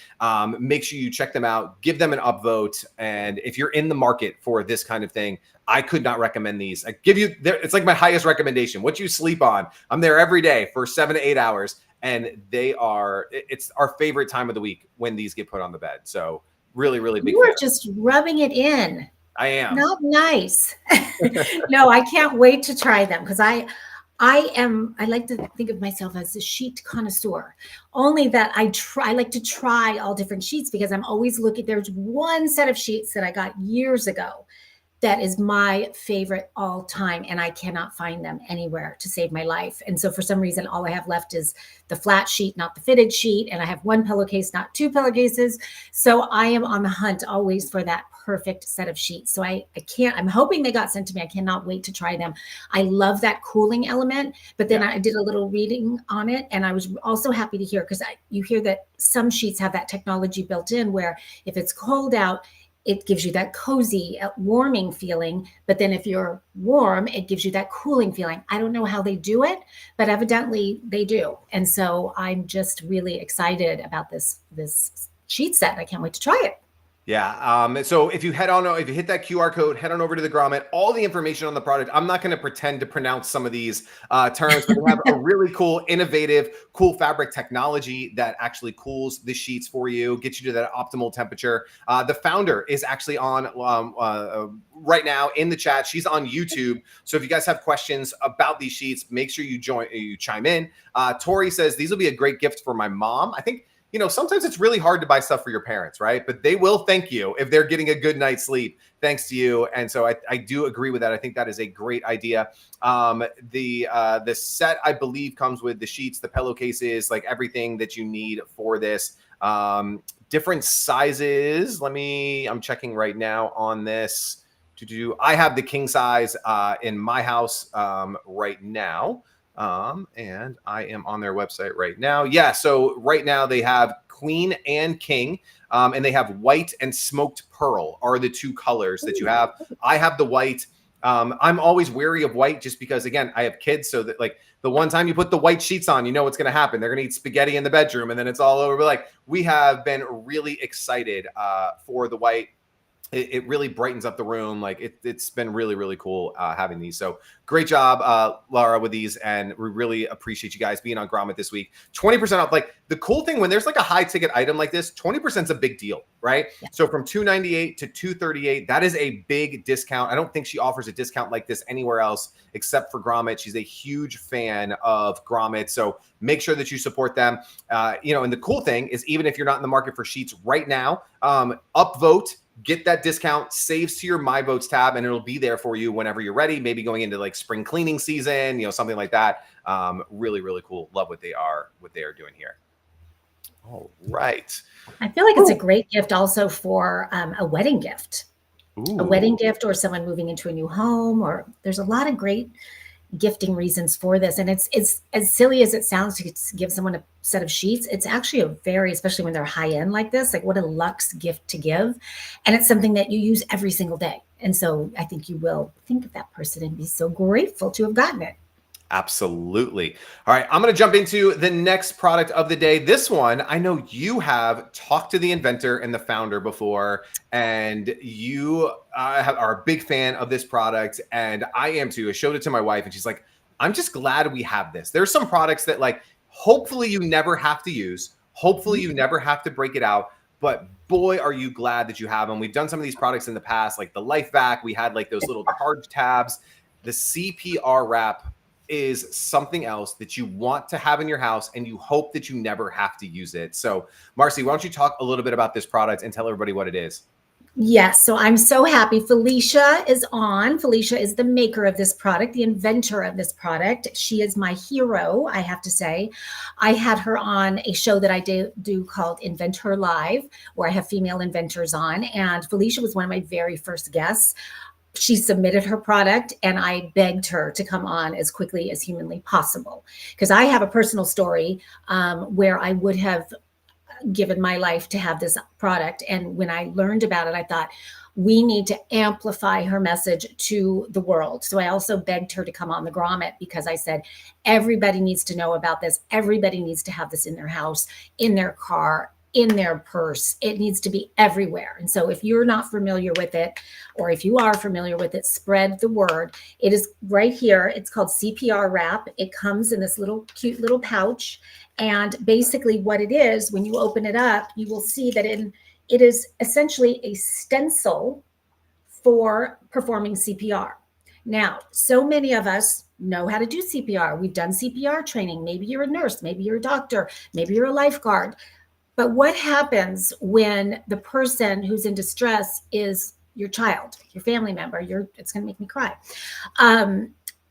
Make sure you check them out, give them an upvote. And if you're in the market for this kind of thing, I could not recommend these. I give you, it's like my highest recommendation. What you sleep on, I'm there every day for 7 to 8 hours. And it's our favorite time of the week when these get put on the bed. So really big You fan. are just rubbing it in. I am. Not nice. No, I can't wait to try them because I like to think of myself as a sheet connoisseur. Only that I like to try all different sheets because I'm always looking. There's one set of sheets that I got years ago that is my favorite all time, and I cannot find them anywhere to save my life. And so for some reason, all I have left is the flat sheet, not the fitted sheet. And I have one pillowcase, not two pillowcases. So I am on the hunt always for that perfect set of sheets. So I'm hoping they got sent to me. I cannot wait to try them. I love that cooling element, but then I did a little reading on it. And I was also happy to hear, because you hear that some sheets have that technology built in where if it's cold out, it gives you that cozy, warming feeling. But then if you're warm, it gives you that cooling feeling. I don't know how they do it, but evidently they do. And so I'm just really excited about this sheet set. I can't wait to try it. Yeah. So if you hit that QR code, head on over to the Grommet, all the information on the product. I'm not going to pretend to pronounce some of these terms, but they have a really cool, innovative, cool fabric technology that actually cools the sheets for you, gets you to that optimal temperature. The founder is actually on right now in the chat. She's on YouTube. So if you guys have questions about these sheets, make sure you chime in. Tori says, these will be a great gift for my mom. I think, sometimes it's really hard to buy stuff for your parents, right? But they will thank you if they're getting a good night's sleep thanks to you. And so I do agree with that. I think that is a great idea. The set, I believe, comes with the sheets, the pillowcases, like everything that you need for this. Different sizes. I'm checking right now on this. I have the king size in my house right now. And I am on their website right now. Yeah, so right now they have queen and king, and they have white and smoked pearl are the two colors that you have. I have the white. I'm always wary of white just because, again, I have kids. So that, like, the one time you put the white sheets on, you know what's going to happen. They're going to eat spaghetti in the bedroom and then it's all over. But like, we have been really excited for the white. It really brightens up the room. Like it's been really cool having these. So great job, Laura, with these. And we really appreciate you guys being on Grommet this week. 20% off. Like, the cool thing when there's like a high ticket item like this, 20% is a big deal, right? Yeah. So from $298 to $238, that is a big discount. I don't think she offers a discount like this anywhere else except for Grommet. She's a huge fan of Grommet. So make sure that you support them. And the cool thing is, even if you're not in the market for sheets right now, upvote, get that discount, saves to your My Votes tab, and it'll be there for you whenever you're ready, maybe going into like spring cleaning season, something like that. Really cool. Love what they are doing here. All right. I feel like it's a great gift also for a wedding gift. Ooh. A wedding gift, or someone moving into a new home, or there's a lot of great gifting reasons for this. And it's as silly as it sounds to give someone a set of sheets. It's actually especially when they're high end like this, like what a luxe gift to give. And it's something that you use every single day. And so I think you will think of that person and be so grateful to have gotten it. Absolutely. All right. I'm going to jump into the next product of the day. This one, I know you have talked to the inventor and the founder before, and you are a big fan of this product. And I am too. I showed it to my wife and she's like, I'm just glad we have this. There's some products that, like, hopefully you never have to use. Hopefully you never have to break it out, but boy, are you glad that you have them. We've done some of these products in the past, like the Life Vac. We had like those little charge tabs. The CPR wrap is something else that you want to have in your house and you hope that you never have to use it. So Marcy, why don't you talk a little bit about this product and tell everybody what it is? Yes, so I'm so happy. Felicia is on. Felicia is the maker of this product, the inventor of this product. She is my hero, I have to say. I had her on a show that I do called Invent Her Live, where I have female inventors on. And Felicia was one of my very first guests. She submitted her product and I begged her to come on as quickly as humanly possible. Because I have a personal story where I would have given my life to have this product. And when I learned about it, I thought, we need to amplify her message to the world. So I also begged her to come on the Grommet because I said, everybody needs to know about this. Everybody needs to have this in their house, in their car, in their purse. It needs to be everywhere. And so if you're not familiar with it, or if you are familiar with it, spread the word. It is right here. It's called CPR wrap. It comes in this little cute little pouch. And basically what it is, when you open it up, you will see that it is essentially a stencil for performing CPR. Now, so many of us know how to do CPR. We've done CPR training. Maybe you're a nurse, maybe you're a doctor, maybe you're a lifeguard. But what happens when the person who's in distress is your child, your family member? It's going to make me cry.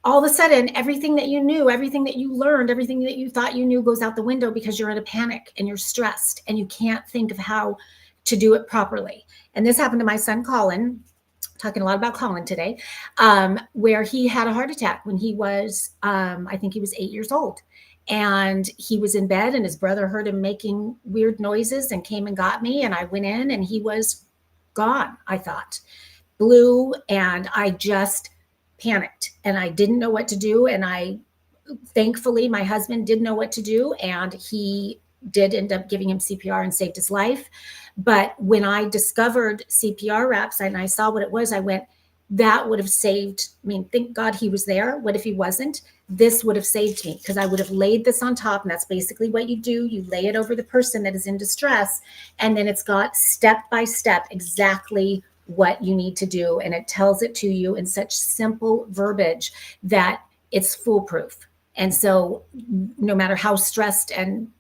All of a sudden, everything that you knew, everything that you learned, everything that you thought you knew goes out the window because you're in a panic and you're stressed and you can't think of how to do it properly. And this happened to my son, Colin, talking a lot about Colin today, where he had a heart attack when he was, I think he was 8 years old. And he was in bed and his brother heard him making weird noises and came and got me. And I went in and he was gone, I thought. Blue, and I just panicked and I didn't know what to do. And thankfully, my husband did know what to do, and he did end up giving him CPR and saved his life. But when I discovered CPR wraps and I saw what it was, I went, that would have saved, I mean, thank God he was there. What if he wasn't? This would have saved me, because I would have laid this on top. And that's basically what you do. You lay it over the person that is in distress. And then it's got step by step exactly what you need to do. And it tells it to you in such simple verbiage that it's foolproof. And so no matter how stressed and,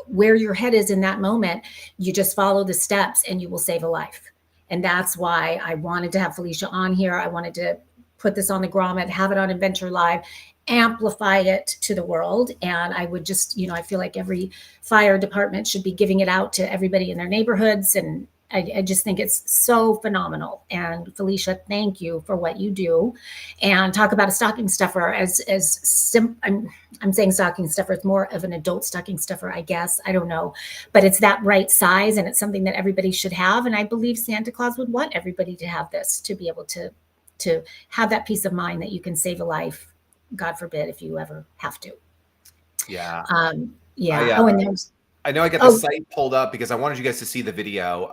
where your head is in that moment, you just follow the steps and you will save a life. And that's why I wanted to have Felicia on here. I wanted to put this on the Grommet, have it on Inventor Live, amplify it to the world. And I would just, I feel like every fire department should be giving it out to everybody in their neighborhoods. And I just think it's so phenomenal. And Felicia, thank you for what you do. And talk about a stocking stuffer I'm saying stocking stuffer. It's more of an adult stocking stuffer, I guess. I don't know, but it's that right size, and it's something that everybody should have. And I believe Santa Claus would want everybody to have this, to be able to have that peace of mind that you can save a life, God forbid, if you ever have to. Yeah. Oh, and there's. I know I got the site pulled up because I wanted you guys to see the video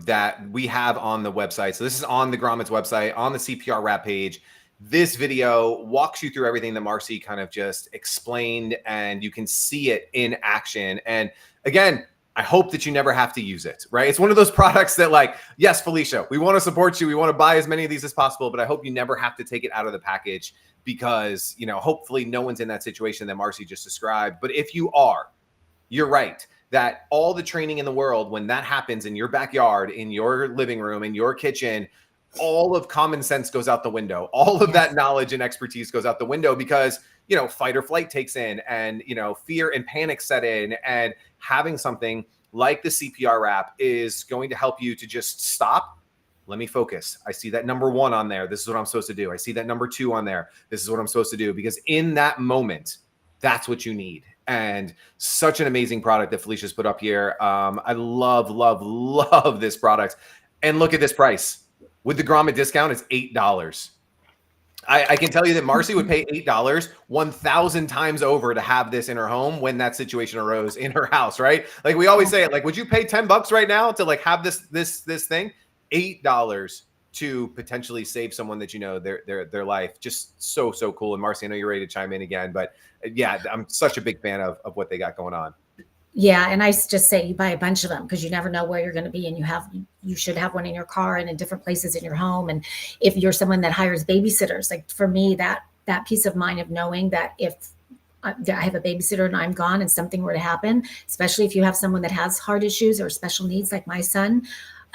that we have on the website. So this is on the Grommet's website, on the CPR wrap page. This video walks you through everything that Marcy kind of just explained, and you can see it in action. And again, I hope that you never have to use it, right? It's one of those products that, like, yes, Felicia, we want to support you. We want to buy as many of these as possible, but I hope you never have to take it out of the package because, hopefully no one's in that situation that Marcy just described. But if you are, you're right that all the training in the world, when that happens in your backyard, in your living room, in your kitchen, all of common sense goes out the window. All of that knowledge and expertise goes out the window because, fight or flight takes in, and, fear and panic set in, and having something like the CPR wrap is going to help you to just stop. Let me focus. I see that number 1 on there. This is what I'm supposed to do. I see that number 2 on there. This is what I'm supposed to do, because in that moment, that's what you need. And such an amazing product that Felicia's put up here. I love this product. And look at this price. With the Grommet discount, it's $8. I can tell you that Marcy would pay $8 1,000 times over to have this in her home when that situation arose in her house, right? Like we always say it, like, would you pay $10 right now to like have this thing? $8 to potentially save someone that their life. Just so cool. And Marcy, I know you're ready to chime in again, but yeah, I'm such a big fan of what they got going on. Yeah, and I just say you buy a bunch of them because you never know where you're going to be, and you should have one in your car and in different places in your home. And if you're someone that hires babysitters, like for me, that peace of mind of knowing that if I have a babysitter and I'm gone and something were to happen, especially if you have someone that has heart issues or special needs like my son,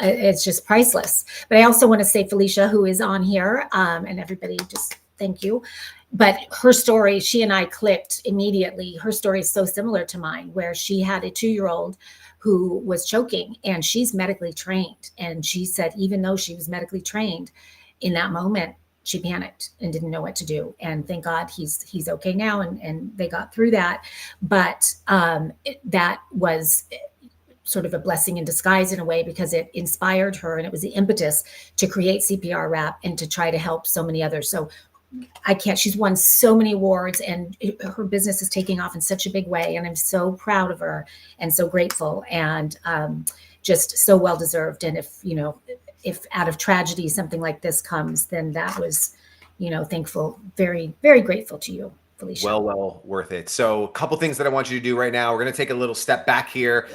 it's just priceless. But I also want to say Felicia, who is on here, and everybody, just thank you. But her story, she and I clicked immediately. Her story is so similar to mine, where she had a 2-year-old who was choking, and she's medically trained. And she said, even though she was medically trained, in that moment, she panicked and didn't know what to do. And thank God he's okay now, and they got through that. But that was sort of a blessing in disguise in a way, because it inspired her and it was the impetus to create CPR Wrap and to try to help so many others. So she's won so many awards, and her business is taking off in such a big way. And I'm so proud of her and so grateful, and just so well deserved. And if out of tragedy something like this comes, then that was, thankful, very, very grateful to you, Felicia. Well worth it. So a couple things that I want you to do right now. We're going to take a little step back here.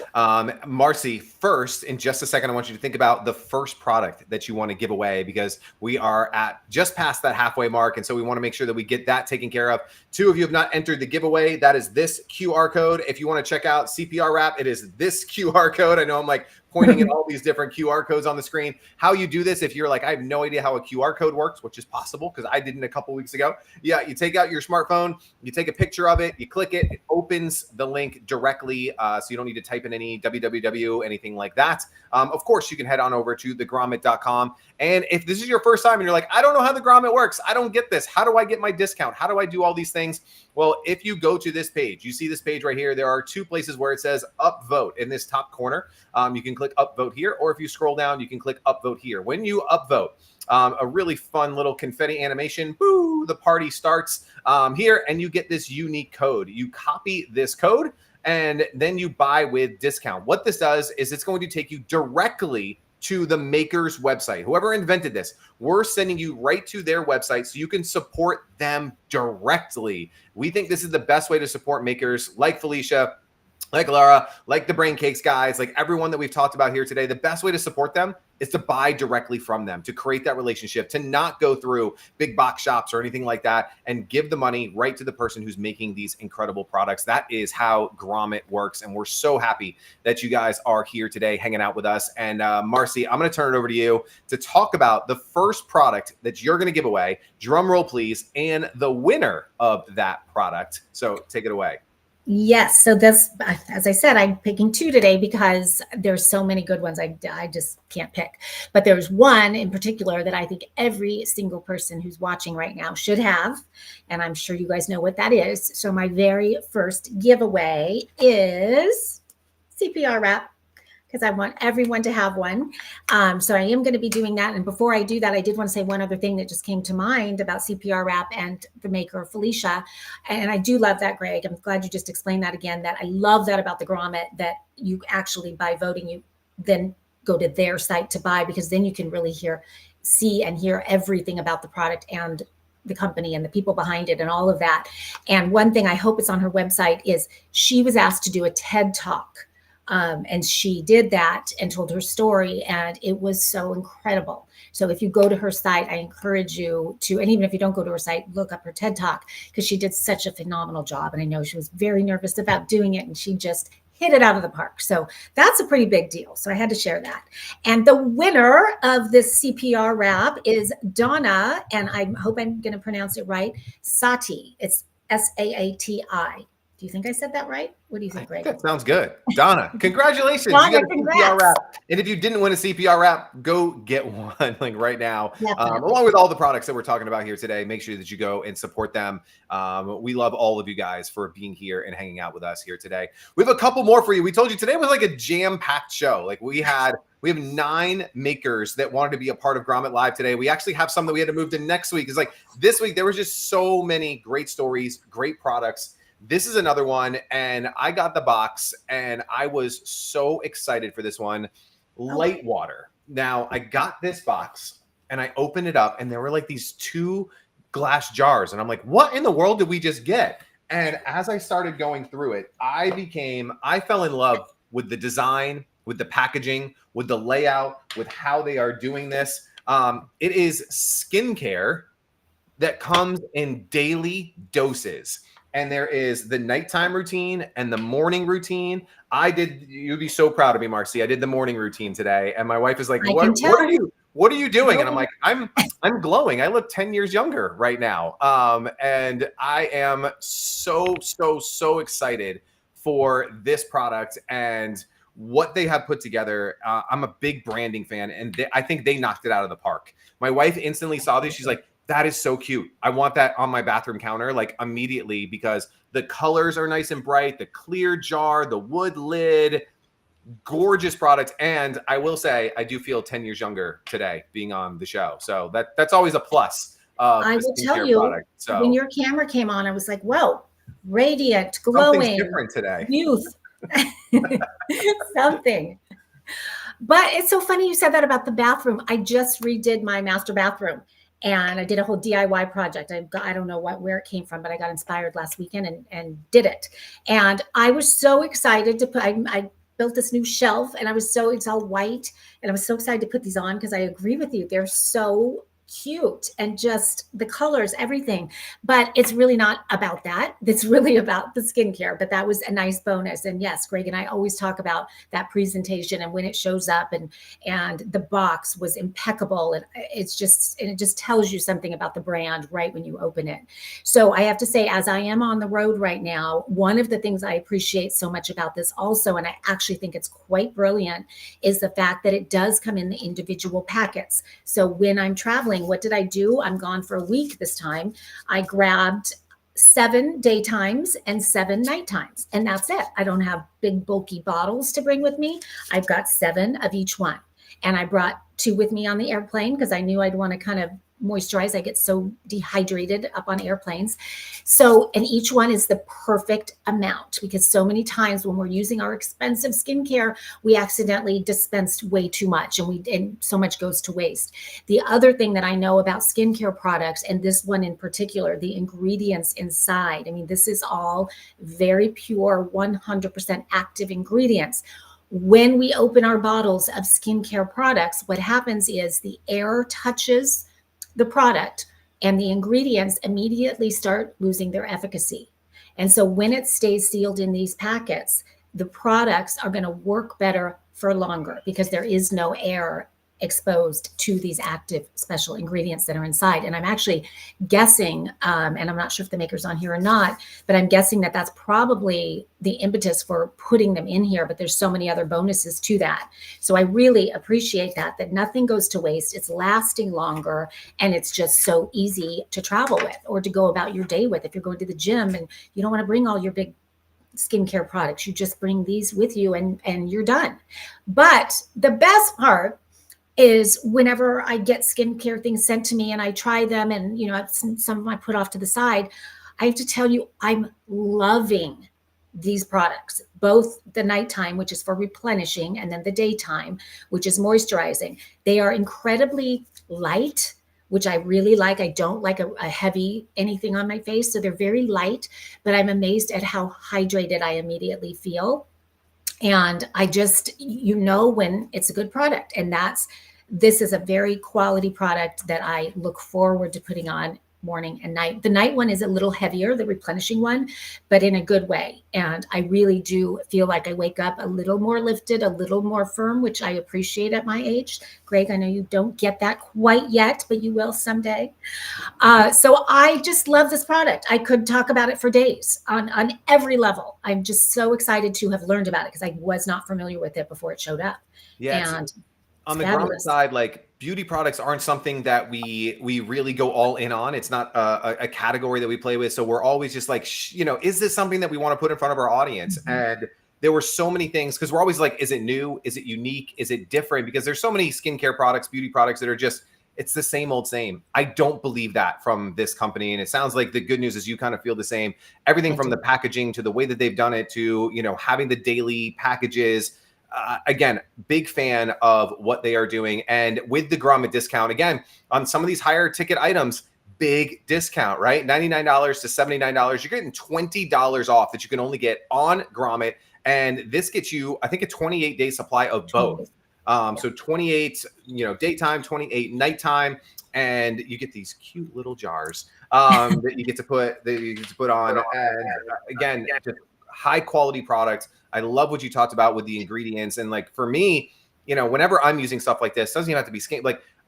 Marcy, first, in just a second, I want you to think about the first product that you want to give away, because we are at just past that halfway mark. And so we want to make sure that we get that taken care of. 2 of you have not entered the giveaway. That is this QR code. If you want to check out CPR Wrap, it is this QR code. I know I'm like pointing at all these different QR codes on the screen. How you do this, if you're like, I have no idea how a QR code works, which is possible because I didn't a couple weeks ago. Yeah, you take out your smartphone, you take a picture of it, you click it, it opens the link directly, so you don't need to type in any www, anything like that. Of course, you can head on over to thegrommet.com. And if this is your first time and you're like, I don't know how the Grommet works, I don't get this, how do I get my discount? How do I do all these things? Well, if you go to this page, you see this page right here, there are 2 places where it says upvote in this top corner. You can click upvote here, or if you scroll down, you can click upvote here. When you upvote, a really fun little confetti animation, boo, the party starts here, and you get this unique code. You copy this code, and then you buy with discount. What this does is it's going to take you directly to the maker's website. Whoever invented this, we're sending you right to their website so you can support them directly. We think this is the best way to support makers like Felicia, like Laura, like the Brain Cakes guys, like everyone that we've talked about here today. The best way to support them is to buy directly from them, to create that relationship, to not go through big box shops or anything like that, and give the money right to the person who's making these incredible products. That is how Grommet works. And we're so happy that you guys are here today hanging out with us. And Marcy, I'm going to turn it over to you to talk about the first product that you're going to give away. Drum roll, please. And the winner of that product. So take it away. Yes. So this, as I said, I'm picking 2 today because there's so many good ones. I just can't pick. But there's one in particular that I think every single person who's watching right now should have. And I'm sure you guys know what that is. So my very first giveaway is CPR Wrap, because I want everyone to have one. So I am going to be doing that. And before I do that, I did want to say one other thing that just came to mind about CPR Wrap and the maker, Felicia. And I do love that, Greg. I'm glad you just explained that again, that I love that about the Grommet, that you actually, by voting, you then go to their site to buy, because then you can really see and hear everything about the product and the company and the people behind it and all of that. And one thing I hope it's on her website is she was asked to do a TED Talk. And she did that and told her story, and it was so incredible. So if you go to her site, I encourage you to, and even if you don't go to her site, look up her TED Talk, because she did such a phenomenal job. And I know she was very nervous about doing it, and she just hit it out of the park. So that's a pretty big deal. So I had to share that. And the winner of this CPR Wrap is Donna, and I hope I'm going to pronounce it right, Saati. It's Saati. Do you think I said that right? What do you think, Greg? That sounds good. Donna, congratulations. Donna, you got a CPR Wrap. And if you didn't win a CPR Wrap, go get one like right now. Along with all the products that we're talking about here today, make sure that you go and support them. We love all of you guys for being here and hanging out with us here today. We have a couple more for you. We told you today was like a jam-packed show. Like we have 9 makers that wanted to be a part of Grommet Live today. We actually have some that we had to move to next week. It's like this week, there was just so many great stories, great products. This is another one, and I got the box, and I was so excited for this one. Light water. Now, I got this box, and I opened it up, and there were like these 2 glass jars, and I'm like, what in the world did we just get? And as I started going through it, I fell in love with the design, with the packaging, with the layout, with how they are doing this. It is skincare that comes in daily doses. And there is the nighttime routine and the morning routine. You'd be so proud of me, Marcy. I did the morning routine today. And my wife is like, I can tell. What are you doing? And I'm No. like, I'm glowing. I look 10 years younger right now. And I am so excited for this product and what they have put together. I'm a big branding fan, and I think they knocked it out of the park. My wife instantly saw this. She's like, that is so cute. I want that on my bathroom counter, like immediately, because the colors are nice and bright, the clear jar, the wood lid, gorgeous product. And I will say, I do feel 10 years younger today being on the show. So that's always a plus of I a will tell skincare you, product. So when your camera came on, I was like, whoa, radiant, something's glowing, different today. youth, something. But it's so funny you said that about the bathroom. I just redid my master bathroom, and I did a whole DIY project. I don't know where it came from, but I got inspired last weekend and did it. And I was so excited to put, I built this new shelf, and it's all white, and I was so excited to put these on because I agree with you. They're so cute, and just the colors, everything. But it's really not about that. It's really about the skincare. But that was a nice bonus. And yes, Greg and I always talk about that presentation and when it shows up, and the box was impeccable. And it just tells you something about the brand right when you open it. So I have to say, as I am on the road right now, one of the things I appreciate so much about this also, and I actually think it's quite brilliant, is the fact that it does come in the individual packets. So when I'm traveling, what did I do? I'm gone for a week this time. I grabbed 7 daytimes and 7 nighttimes, and that's it. I don't have big bulky bottles to bring with me. I've got 7 of each one. And I brought 2 with me on the airplane because I knew I'd want to kind of moisturize. I get so dehydrated up on airplanes. So, and each one is the perfect amount, because so many times when we're using our expensive skincare, we accidentally dispensed way too much, and so much goes to waste. The other thing that I know about skincare products, and this one in particular, the ingredients inside, I mean, this is all very pure, 100% active ingredients. When we open our bottles of skincare products, what happens is the air touches the product, and the ingredients immediately start losing their efficacy. And so when it stays sealed in these packets, the products are going to work better for longer because there is no air exposed to these active special ingredients that are inside. And I'm actually guessing, and I'm not sure if the maker's on here or not, but I'm guessing that that's probably the impetus for putting them in here. But there's so many other bonuses to that. So I really appreciate that nothing goes to waste. It's lasting longer, and it's just so easy to travel with or to go about your day with. If you're going to the gym and you don't want to bring all your big skincare products, you just bring these with you and you're done. But the best part is whenever I get skincare things sent to me and I try them, and some of them I put off to the side, I have to tell you, I'm loving these products, both the nighttime, which is for replenishing, and then the daytime, which is moisturizing. They are incredibly light, which I really like. I don't like a heavy anything on my face, so they're very light, but I'm amazed at how hydrated I immediately feel. And I just, when it's a good product, and this is a very quality product that I look forward to putting on morning and night. The night one is a little heavier, the replenishing one, but in a good way. And I really do feel like I wake up a little more lifted, a little more firm, which I appreciate at my age. Greg, I know you don't get that quite yet, but you will someday. So I just love this product. I could talk about it for days on every level. I'm just so excited to have learned about it because I was not familiar with it before it showed up. Yeah. And on the Grommet side, like, beauty products aren't something that we really go all in on. It's not a category that we play with. So we're always just like, is this something that we want to put in front of our audience? Mm-hmm. And there were so many things, because we're always like, is it new? Is it unique? Is it different? Because there's so many skincare products, beauty products that are just, it's the same old same. I don't believe that from this company. And it sounds like the good news is you kind of feel the same. Everything from the packaging to the way that they've done it to, having the daily packages. Again, big fan of what they are doing. And with the Grommet discount, again, on some of these higher ticket items, big discount, right? $99 to $79. You're getting $20 off that you can only get on Grommet. And this gets you, I think, a 28-day supply of both. So 28, daytime, 28 nighttime, and you get these cute little jars that you get to put on. And again, just high quality products. I love what you talked about with the ingredients. And like for me, whenever I'm using stuff like this, doesn't even have to be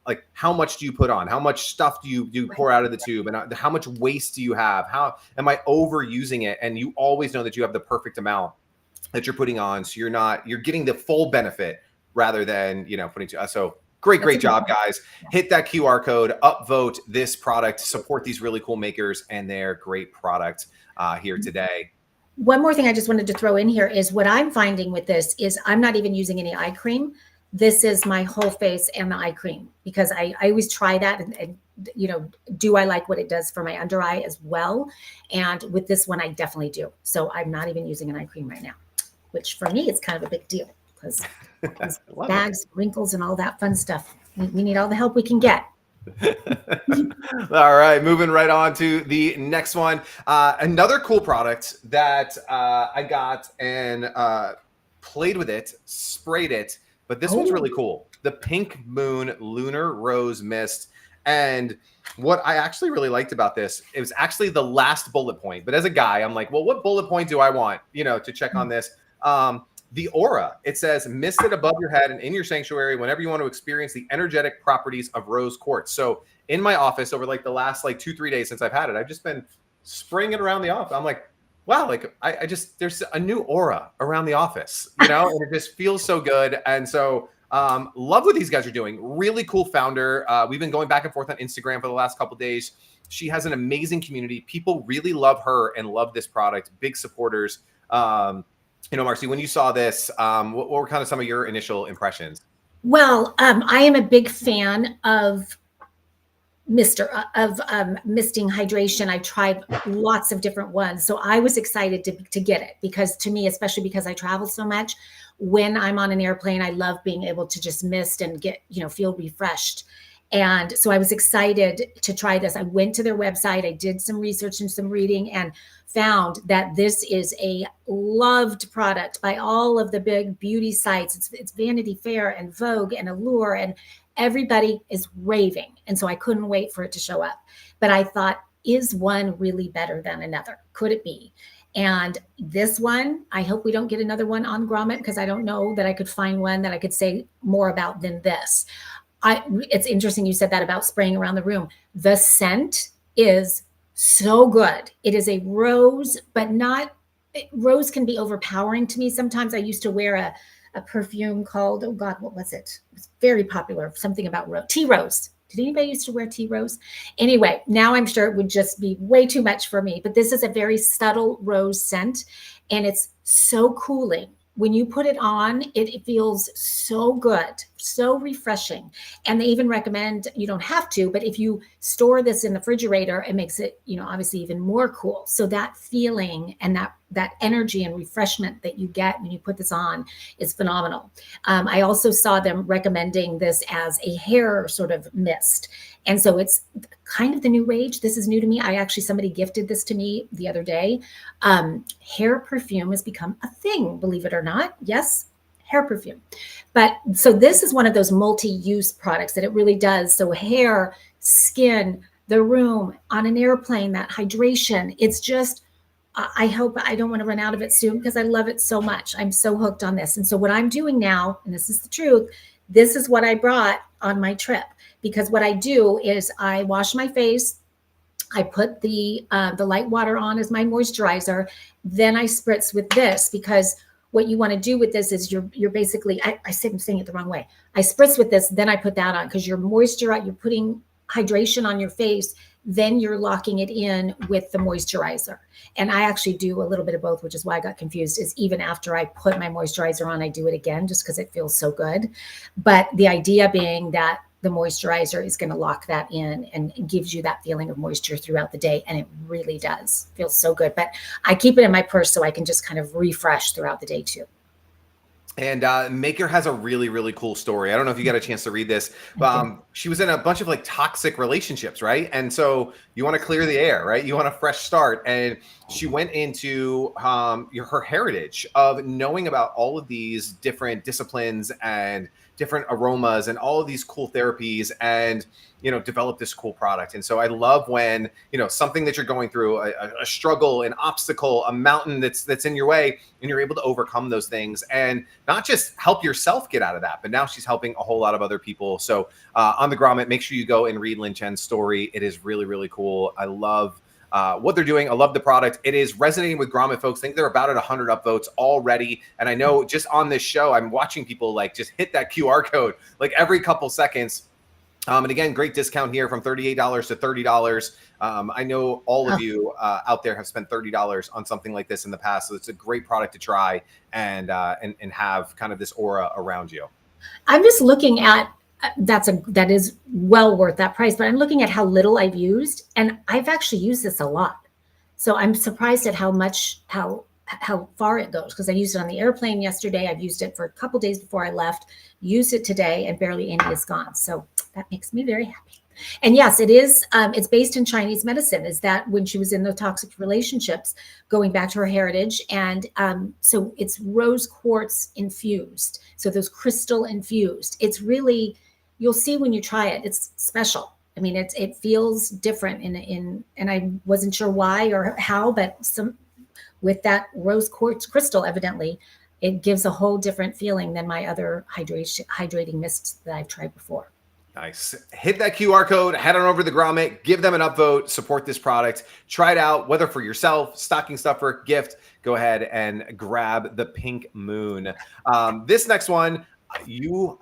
like how much do you put on? How much stuff do you pour out of the tube? And how much waste do you have? How am I overusing it? And you always know that you have the perfect amount that you're putting on, so you're getting the full benefit rather than putting to us. So great job, guys. Hit that QR code, upvote this product, support these really cool makers and their great product here today. One more thing I just wanted to throw in here is what I'm finding with this is I'm not even using any eye cream. This is my whole face and the eye cream, because I always try that and do I like what it does for my under eye as well? And with this one, I definitely do. So I'm not even using an eye cream right now, which for me is kind of a big deal because bags, wrinkles, and all that fun stuff. We need all the help we can get. All right, moving right on to the next one. Another cool product that I got and played with it, sprayed it, but this one's really cool. The Pink Moon Lunar Rose Mist. And what I actually really liked about this, it was actually the last bullet point. But as a guy, I'm like, well, what bullet point do I want, to check on this? The aura. It says, mist it above your head and in your sanctuary whenever you want to experience the energetic properties of rose quartz. So in my office over like the last 2-3 days since I've had it, I've just been spraying it around the office. I'm like, wow, like I just, there's a new aura around the office, and it just feels so good. And so love what these guys are doing. Really cool founder. We've been going back and forth on Instagram for the last couple of days. She has an amazing community. People really love her and love this product. Big supporters. Marcy, when you saw this, what were kind of some of your initial impressions? Well, I am a big fan of misting hydration. I tried lots of different ones. So I was excited to get it because to me, especially because I travel so much, when I'm on an airplane, I love being able to just mist and get, feel refreshed. And so I was excited to try this. I went to their website. I did some research and some reading and found that this is a loved product by all of the big beauty sites. It's Vanity Fair and Vogue and Allure, and everybody is raving. And so I couldn't wait for it to show up. But I thought, is one really better than another? Could it be? And this one, I hope we don't get another one on Grommet, because I don't know that I could find one that I could say more about than this. It's interesting you said that about spraying around the room. The scent is so good. It is a rose, but rose can be overpowering to me. Sometimes I used to wear a perfume called, oh God, what was it? It was very popular. Something about tea rose. Did anybody used to wear tea rose? Anyway, now I'm sure it would just be way too much for me, but this is a very subtle rose scent, and it's so cooling. When you put it on, it feels so good, so refreshing. And they even recommend, you don't have to, but if you store this in the refrigerator, it makes it, obviously even more cool. So that feeling and that energy and refreshment that you get when you put this on is phenomenal. I also saw them recommending this as a hair sort of mist. And so it's kind of the new rage. This is new to me. Somebody gifted this to me the other day. Hair perfume has become a thing, believe it or not. Yes, hair perfume. But so this is one of those multi-use products that it really does. So hair, skin, the room, on an airplane, that hydration. It's just, I hope I don't want to run out of it soon because I love it so much. I'm so hooked on this. And so what I'm doing now, and this is the truth, this is what I brought on my trip. Because what I do is I wash my face, I put the light water on as my moisturizer, then I spritz with this, because what you want to do with this is you're basically, I'm saying it the wrong way. I spritz with this, then I put that on, because you're putting hydration on your face, then you're locking it in with the moisturizer. And I actually do a little bit of both, which is why I got confused, is even after I put my moisturizer on, I do it again just because it feels so good. But the idea being that the moisturizer is going to lock that in and gives you that feeling of moisture throughout the day. And it really does feel so good. But I keep it in my purse so I can just kind of refresh throughout the day too. And Maker has a really, really cool story. I don't know if you got a chance to read this. I did. She was in a bunch of like toxic relationships, right? And so you want to clear the air, right? You want a fresh start. And she went into her heritage of knowing about all of these different disciplines and different aromas and all of these cool therapies, and develop this cool product. And so I love when something that you're going through, a struggle, an obstacle, a mountain that's in your way, and you're able to overcome those things and not just help yourself get out of that, but now she's helping a whole lot of other people. So on the Grommet, make sure you go and read Lin Chen's story. It is really, really cool. I love what they're doing. I love the product. It is resonating with Grommet folks. I think they're about at 100 upvotes already. And I know just on this show, I'm watching people like just hit that QR code like every couple seconds. And again, great discount here from $38 to $30. I know all of you out there have spent $30 on something like this in the past. So it's a great product to try and have kind of this aura around you. I'm just looking at that is well worth that price, but I'm looking at how little I've used, and I've actually used this a lot. So I'm surprised at how far it goes, because I used it on the airplane yesterday. I've used it for a couple days before I left, used it today, and barely any is gone. So that makes me very happy. And yes, it is. It's based in Chinese medicine. Is that when she was in the toxic relationships, going back to her heritage, and so it's rose quartz infused. So those crystal infused. It's really, you'll see when you try it. It's special. I mean, it feels different and I wasn't sure why or how, but with that rose quartz crystal, evidently, it gives a whole different feeling than my other hydrating mists that I've tried before. Nice. Hit that QR code, head on over to the Grommet, give them an upvote, support this product, try it out, whether for yourself, stocking stuffer, gift, go ahead and grab the Pink Moon. This next one, you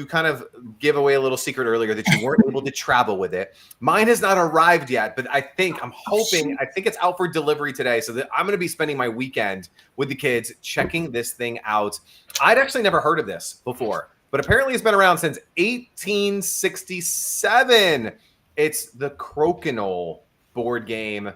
kind of gave away a little secret earlier that you weren't able to travel with it. Mine has not arrived yet, but I think it's out for delivery today. So that I'm going to be spending my weekend with the kids checking this thing out. I'd actually never heard of this before, but apparently it's been around since 1867. It's the Crokinole board game.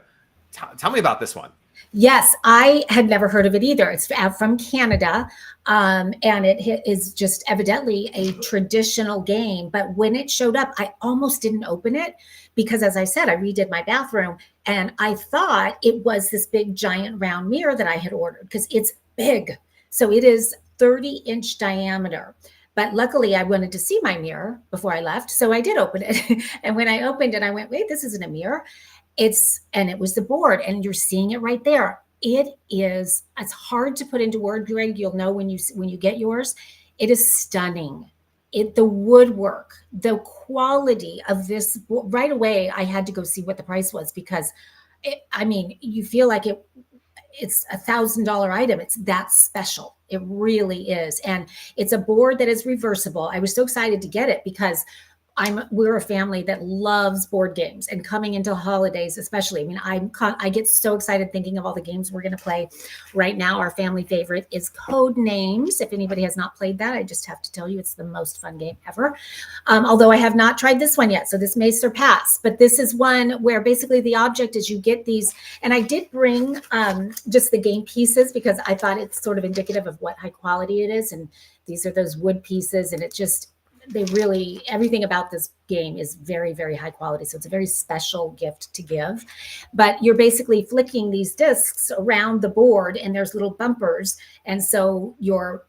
Tell me about this one. Yes, I had never heard of it either. It's from Canada, and it is just evidently a traditional game. But when it showed up, I almost didn't open it because, as I said, I redid my bathroom, and I thought it was this big, giant, round mirror that I had ordered because it's big. So it is 30-inch diameter. But luckily, I wanted to see my mirror before I left, so I did open it. And when I opened it, I went, "Wait, this isn't a mirror." And it was the board, and you're seeing it right there. It's hard to put into word, Greg. You'll know when you get yours. It is stunning. The woodwork, the quality of this, right away, I had to go see what the price was because you feel like it's $1,000 item. It's that special. It really is. And it's a board that is reversible. I was so excited to get it because we're a family that loves board games, and coming into holidays, especially. I mean, I get so excited thinking of all the games we're going to play right now. Our family favorite is Code Names. If anybody has not played that, I just have to tell you, it's the most fun game ever. Although I have not tried this one yet, so this may surpass, but this is one where basically the object is you get these, and I did bring just the game pieces because I thought it's sort of indicative of what high quality it is. And these are those wood pieces, and everything about this game is very, very high quality. So it's a very special gift to give. But you're basically flicking these discs around the board, and there's little bumpers. And so you're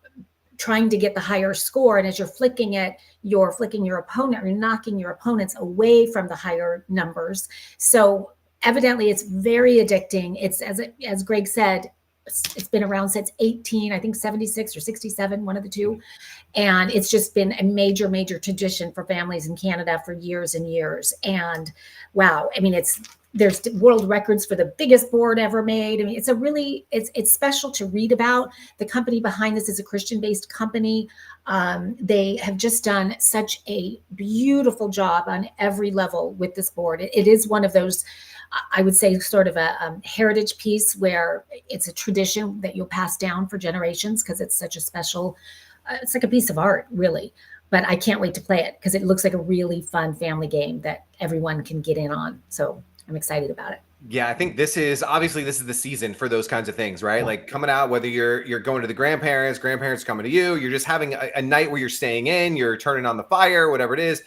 trying to get the higher score. And as you're flicking it, you're flicking your opponent, or knocking your opponents away from the higher numbers. So evidently it's very addicting. It's, as Greg said, it's been around since 76 or 67, one of the two. And it's just been a major, major tradition for families in Canada for years and years. And wow, I mean, there's world records for the biggest board ever made. I mean, it's special to read about. The company behind this is a Christian-based company. They have just done such a beautiful job on every level with this board. It is one of those, I would say, sort of a heritage piece where it's a tradition that you'll pass down for generations because it's such a special, it's like a piece of art, really. But I can't wait to play it because it looks like a really fun family game that everyone can get in on. So I'm excited about it. Yeah, I think this is the season for those kinds of things, right? Like coming out, whether you're going to the grandparents coming to you, you're just having a night where you're staying in, you're turning on the fire, whatever it is.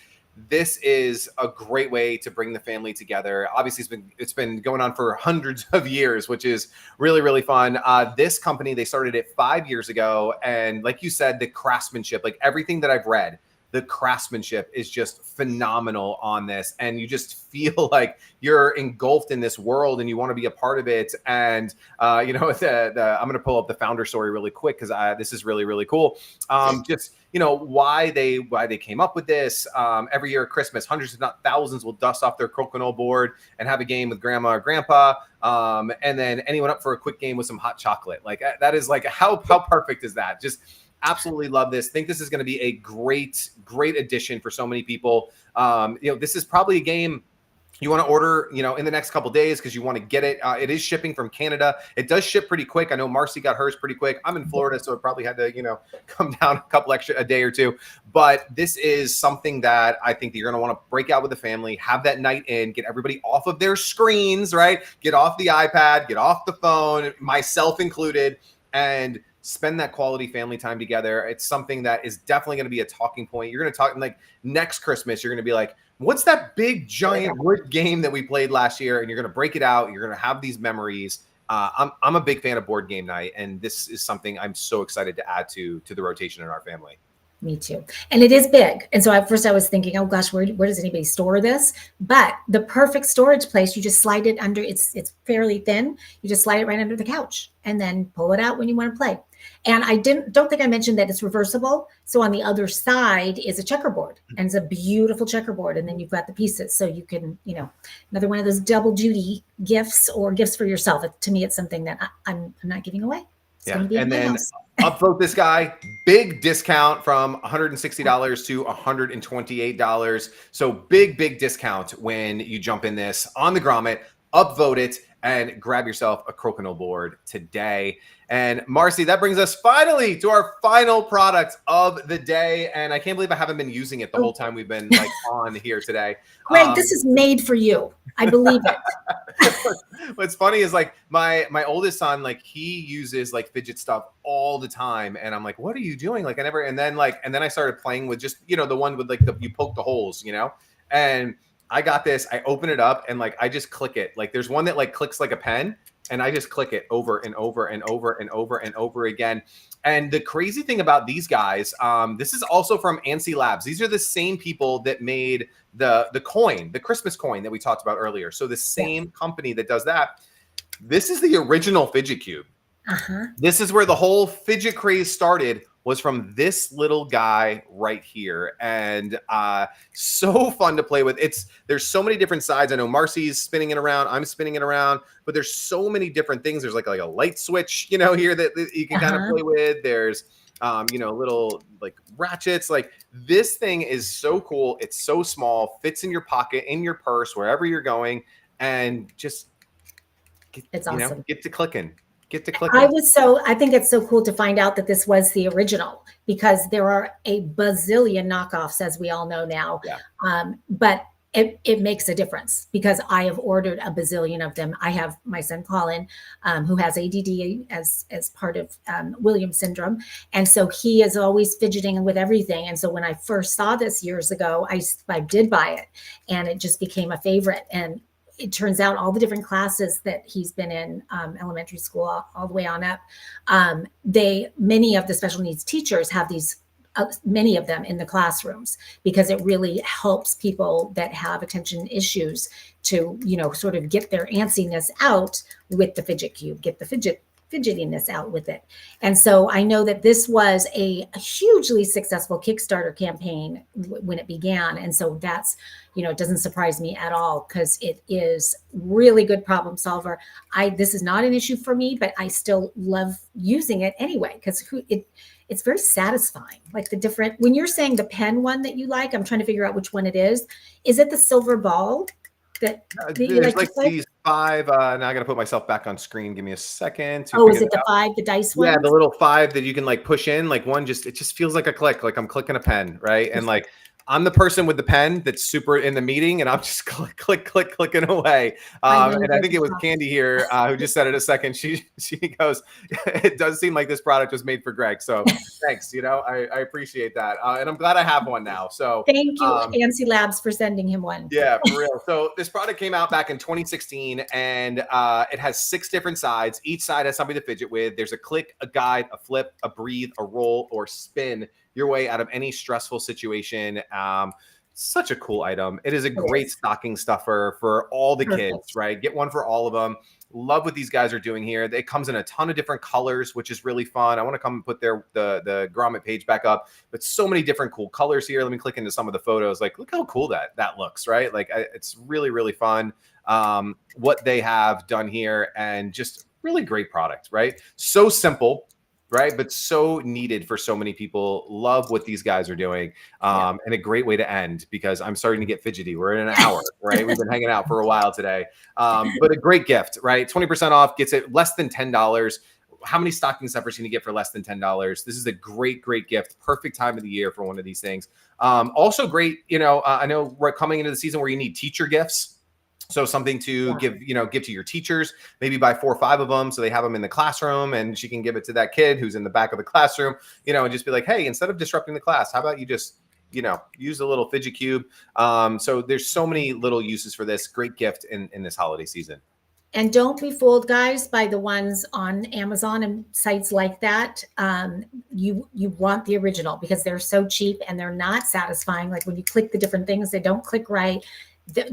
This is a great way to bring the family together. Obviously, it's been going on for hundreds of years, which is really, really fun. This company, they started it 5 years ago, and like you said, the craftsmanship, like everything that I've read, the craftsmanship is just phenomenal on this, and you just feel like you're engulfed in this world and you want to be a part of it. And I'm going to pull up the founder story really quick because this is really, really cool. Just why they came up with this. Every year at Christmas, hundreds if not thousands will dust off their crokinole board and have a game with grandma or grandpa, and then anyone up for a quick game with some hot chocolate. Like that is like how perfect is that? Just absolutely love this. Think this is going to be a great addition for so many people. This is probably a game you want to order, in the next couple of days because you want to get it. It is shipping from Canada. It does ship pretty quick. I know Marcy got hers pretty quick. I'm in Florida, so it probably had to, come down a day or two. But this is something that I think that you're going to want to break out with the family, have that night in, get everybody off of their screens, right? Get off the iPad, get off the phone, myself included, and spend that quality family time together. It's something that is definitely going to be a talking point. You're going to talk like next Christmas, you're going to be like, what's that big giant wood game that we played last year? And you're going to break it out. You're going to have these memories. I'm a big fan of board game night, and this is something I'm so excited to add to the rotation in our family. Me too. And it is big. And so at first I was thinking, oh gosh, where does anybody store this? But the perfect storage place, you just slide it under, it's fairly thin. You just slide it right under the couch and then pull it out when you want to play. And I don't think I mentioned that it's reversible. So on the other side is a checkerboard, and it's a beautiful checkerboard. And then you've got the pieces. So you can, another one of those double duty gifts or gifts for yourself. To me, it's something that I'm not giving away. It's yeah. And then upvote this guy, big discount from $160 to $128. So big discount when you jump in this on the Grommet, upvote it, and grab yourself a crokinole board today. And Marcy, that brings us finally to our final product of the day. And I can't believe I haven't been using it the whole time we've been on here today. Greg, this is made for you. I believe it. What's funny is my oldest son, he uses fidget stuff all the time. And I'm like, what are you doing? And then I started playing with just, the one with you poke the holes, and I got this, I open it up and I just click it. There's one that clicks like a pen, and I just click it over and over and over and over and over again. And the crazy thing about these guys, this is also from ANSI Labs. These are the same people that made the coin, the Christmas coin that we talked about earlier. So the same company that does that. This is the original fidget cube. This is where the whole fidget craze started, was from this little guy right here. And so fun to play with. There's so many different sides. I know Marcy's spinning it around, I'm spinning it around, but there's so many different things. There's like a light switch, here that you can kind of play with. There's little ratchets. This thing is so cool. It's so small, fits in your pocket, in your purse, wherever you're going, and just get to clicking. I think it's so cool to find out that this was the original, because there are a bazillion knockoffs, as we all know now. Yeah. But it makes a difference, because I have ordered a bazillion of them. I have my son Colin, who has ADD as part of Williams syndrome. And so he is always fidgeting with everything. And so when I first saw this years ago, I did buy it, and it just became a favorite. And it turns out all the different classes that he's been in, elementary school all the way on up, many of the special needs teachers have these, many of them in the classrooms, because it really helps people that have attention issues to, sort of get their antsiness out with the fidget cube, get the fidgetiness out with it. And so I know that this was a hugely successful Kickstarter campaign when it began. And so that's, it doesn't surprise me at all, because it is really good problem solver. This is not an issue for me, but I still love using it anyway, because it's very satisfying. When you're saying the pen one that you like, I'm trying to figure out which one it is. Is it the silver ball? There's these 5. Now I got to put myself back on screen. Give me a second. Is it the 5, the dice one? Yeah, the little 5 that you can push in. One it just feels like a click. I'm clicking a pen, right? And I'm the person with the pen that's super in the meeting, and I'm just clicking away. And I think it was Candy here who just said it a second. She goes, it does seem like this product was made for Greg. So thanks. I appreciate that, and I'm glad I have one now. So thank you, ANSI Labs, for sending him one. Yeah, for real. So this product came out back in 2016, and it has 6 different sides. Each side has something to fidget with. There's a click, a guide, a flip, a breathe, a roll, or spin your way out of any stressful situation. Such a cool item. It is a great stocking stuffer for all the kids, right? Get one for all of them. Love what these guys are doing here. It comes in a ton of different colors, which is really fun. I want to come and put the Grommet page back up, but so many different cool colors here. Let me click into some of the photos. Like, look how cool that looks, right? Like, it's really, really fun what they have done here, and just really great product, right? So simple, right? But so needed for so many people. Love what these guys are doing. And a great way to end, because I'm starting to get fidgety. We're in an hour, right? We've been hanging out for a while today. But a great gift, right? 20% off, gets it less than $10. How many stocking stuffers can you get for less than $10? This is a great, great gift. Perfect time of the year for one of these things. Also great, I know we're coming into the season where you need teacher gifts. So something to give to your teachers, maybe buy 4 or 5 of them so they have them in the classroom, and she can give it to that kid who's in the back of the classroom, and just be like, hey, instead of disrupting the class, how about you just, use a little fidget cube. So there's so many little uses for this. Great gift in this holiday season. And don't be fooled, guys, by the ones on Amazon and sites like that. You want the original, because they're so cheap and they're not satisfying. Like when you click the different things, they don't click right.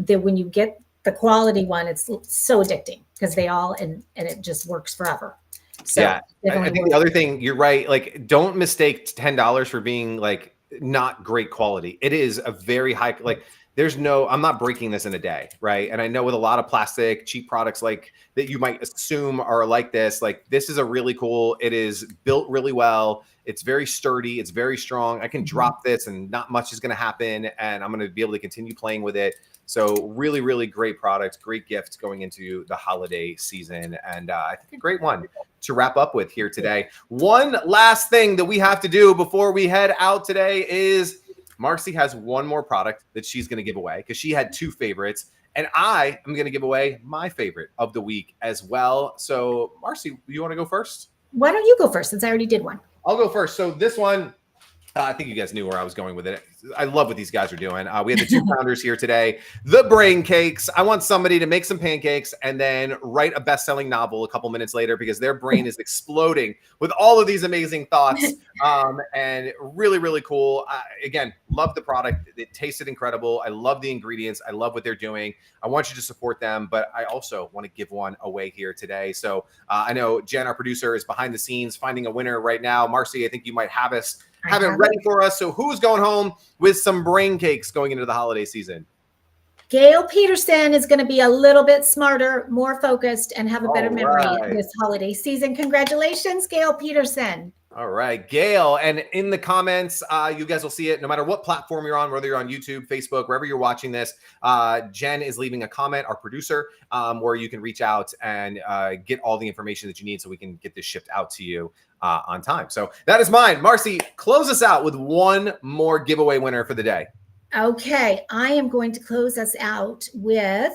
When you get the quality one, it's so addicting, because they all and it just works forever. So yeah, I think the other thing, you're right. Like, don't mistake $10 for being like not great quality. It is a very high, like, I'm not breaking this in a day, right? And I know with a lot of plastic cheap products like that you might assume are like this is a really cool, it is built really well. It's very sturdy. It's very strong. I can drop this and not much is going to happen, and I'm going to be able to continue playing with it. So really, really great product, great gift going into the holiday season. And I think a great one to wrap up with here today. One last thing that we have to do before we head out today is Marcy has one more product that she's going to give away, because she had 2 favorites. And I am going to give away my favorite of the week as well. So Marcy, you want to go first? Why don't you go first, since I already did one? I'll go first. So this one, I think you guys knew where I was going with it. I love what these guys are doing. We had the 2 founders here today, the brain cakes. I want somebody to make some pancakes and then write a best-selling novel a couple minutes later, because their brain is exploding with all of these amazing thoughts. And really, really cool. Again, love the product. It tasted incredible. I love the ingredients. I love what they're doing. I want you to support them, but I also want to give one away here today. So I know Jen, our producer, is behind the scenes finding a winner right now. Marcy, I think you might have it ready for us. So who's going home with some brain cakes going into the holiday season? Gail Peterson is going to be a little bit smarter, more focused, and have a better memory this holiday season. Congratulations, Gail Peterson. All right, Gail. And in the comments, you guys will see it no matter what platform you're on, whether you're on YouTube, Facebook, wherever you're watching this. Jen is leaving a comment, our producer, where you can reach out and get all the information that you need so we can get this shipped out to you on time. So that is mine. Marcy, close us out with one more giveaway winner for the day. Okay, I am going to close us out with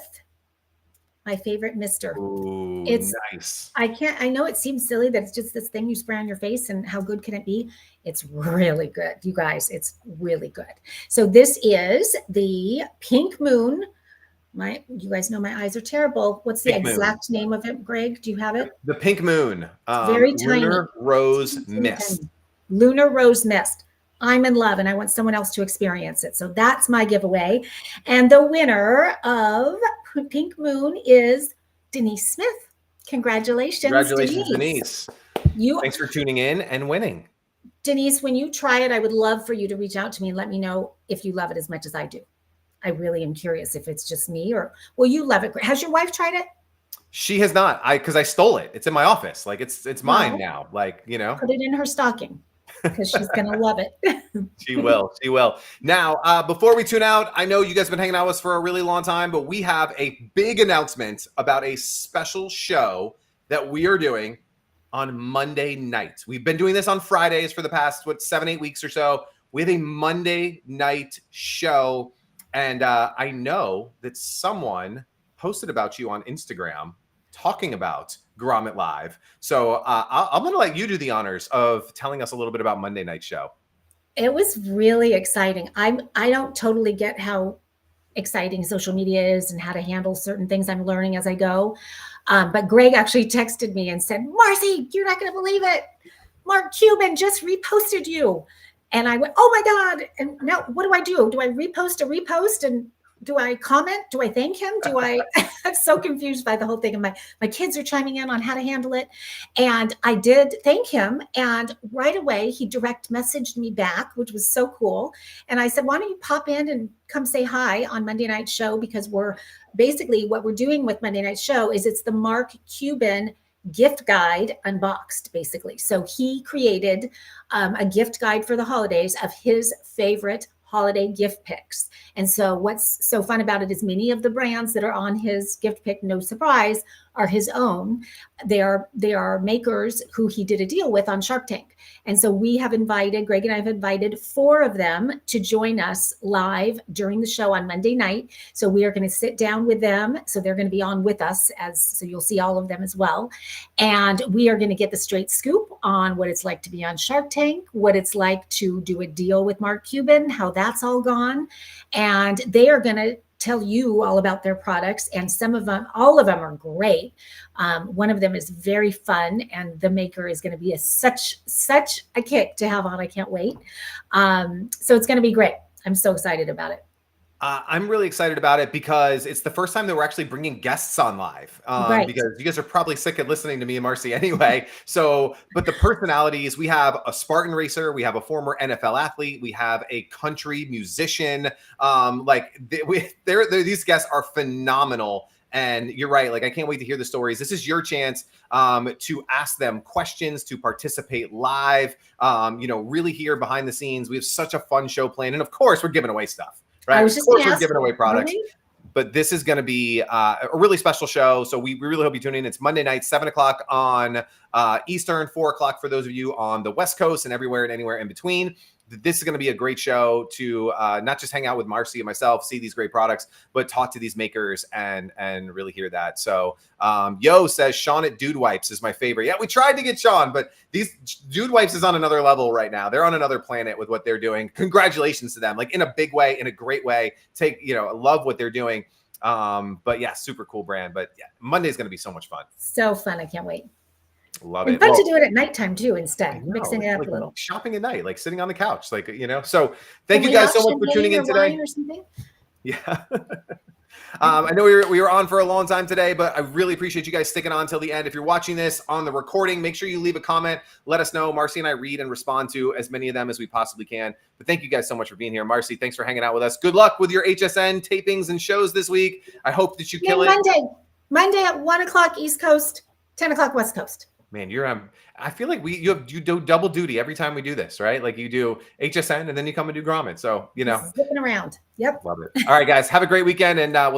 my favorite mister. Ooh, it's nice. I know it seems silly that it's just this thing you spray on your face, and how good can it be? It's really good, you guys. It's really good. So this is the Pink Moon. You guys know my eyes are terrible. What's the exact name of it, Greg? Do you have it? The Pink Moon. Very tiny. Lunar Rose Mist. Lunar Rose Mist. I'm in love, and I want someone else to experience it. So that's my giveaway. And the winner of Pink Moon is Denise Smith. Congratulations, Denise. Thanks for tuning in and winning. Denise, when you try it, I would love for you to reach out to me and let me know if you love it as much as I do. I really am curious if it's just me, or will you love it? Has your wife tried it? She has not. Because I stole it. It's in my office. Like it's mine now. Like, Put it in her stocking, because she's going to love it. She will. Now, before we tune out, I know you guys have been hanging out with us for a really long time, but we have a big announcement about a special show that we are doing on Monday night. We've been doing this on Fridays for the past, 7-8 weeks or so. We have a Monday night show. And I know that someone posted about you on Instagram talking about Grommet Live. So I'm going to let you do the honors of telling us a little bit about Monday night show. It was really exciting. I don't totally get how exciting social media is and how to handle certain things. I'm learning as I go. But Greg actually texted me and said, Marcy, you're not going to believe it. Mark Cuban just reposted you. And I went, oh my God. And now what do? Do I repost a repost? And do I comment? Do I thank him? I'm so confused by the whole thing. And my kids are chiming in on how to handle it. And I did thank him. And right away, he direct messaged me back, which was so cool. And I said, why don't you pop in and come say hi on Monday Night Show? Because what we're doing with Monday Night Show is it's the Mark Cuban gift guide unboxed, basically. So he created a gift guide for the holidays of his favorite holiday gift picks. And so what's so fun about it is many of the brands that are on his gift pick, no surprise, are his own. They are makers who he did a deal with on Shark Tank. And so Greg and I have invited 4 of them to join us live during the show on Monday night. So we are going to sit down with them. So they're going to be on with us so you'll see all of them as well. And we are going to get the straight scoop on what it's like to be on Shark Tank, what it's like to do a deal with Mark Cuban, how that's all gone. And they are going to tell you all about their products, and all of them are great. One of them is very fun, and the maker is going to be such a kick to have on. I can't wait. So it's going to be great. I'm so excited about it. I'm really excited about it because it's the first time that we're actually bringing guests on live. Right. Because you guys are probably sick of listening to me and Marcy anyway. But the personalities, we have a Spartan racer, we have a former NFL athlete, we have a country musician. These guests are phenomenal. And you're right. Like, I can't wait to hear the stories. This is your chance to ask them questions, to participate live, really hear behind the scenes. We have such a fun show planned. And of course, we're giving away stuff. Right. Of course, we're giving away products, but this is going to be a really special show. So we really hope you tune in. It's Monday night, 7:00 on Eastern, 4:00 for those of you on the West Coast and everywhere and anywhere in between. This is going to be a great show to not just hang out with Marcy and myself, see these great products, but talk to these makers and really hear that. So Yo says Sean at Dude Wipes is my favorite. Yeah, we tried to get Sean, but these Dude Wipes is on another level right now. They're on another planet with what they're doing. Congratulations to them, like in a big way, in a great way. Love what they're doing. But yeah, super cool brand. But yeah, Monday's going to be so much fun. So fun. I can't wait. Love it. Fun to do it at nighttime too, instead, mixing it up a little. Shopping at night, like sitting on the couch, So thank you guys so much for tuning in today. Yeah. I know we were on for a long time today, but I really appreciate you guys sticking on till the end. If you're watching this on the recording, make sure you leave a comment. Let us know. Marcy and I read and respond to as many of them as we possibly can. But thank you guys so much for being here. Marcy, thanks for hanging out with us. Good luck with your HSN tapings and shows this week. I hope that you kill it. Monday at 1:00 East Coast, 10:00 West Coast. Man, I feel like you do double duty every time we do this, right? Like you do HSN and then you come and do Grommet. So, Zipping around. Yep. Love it. All right, guys, have a great weekend, and we'll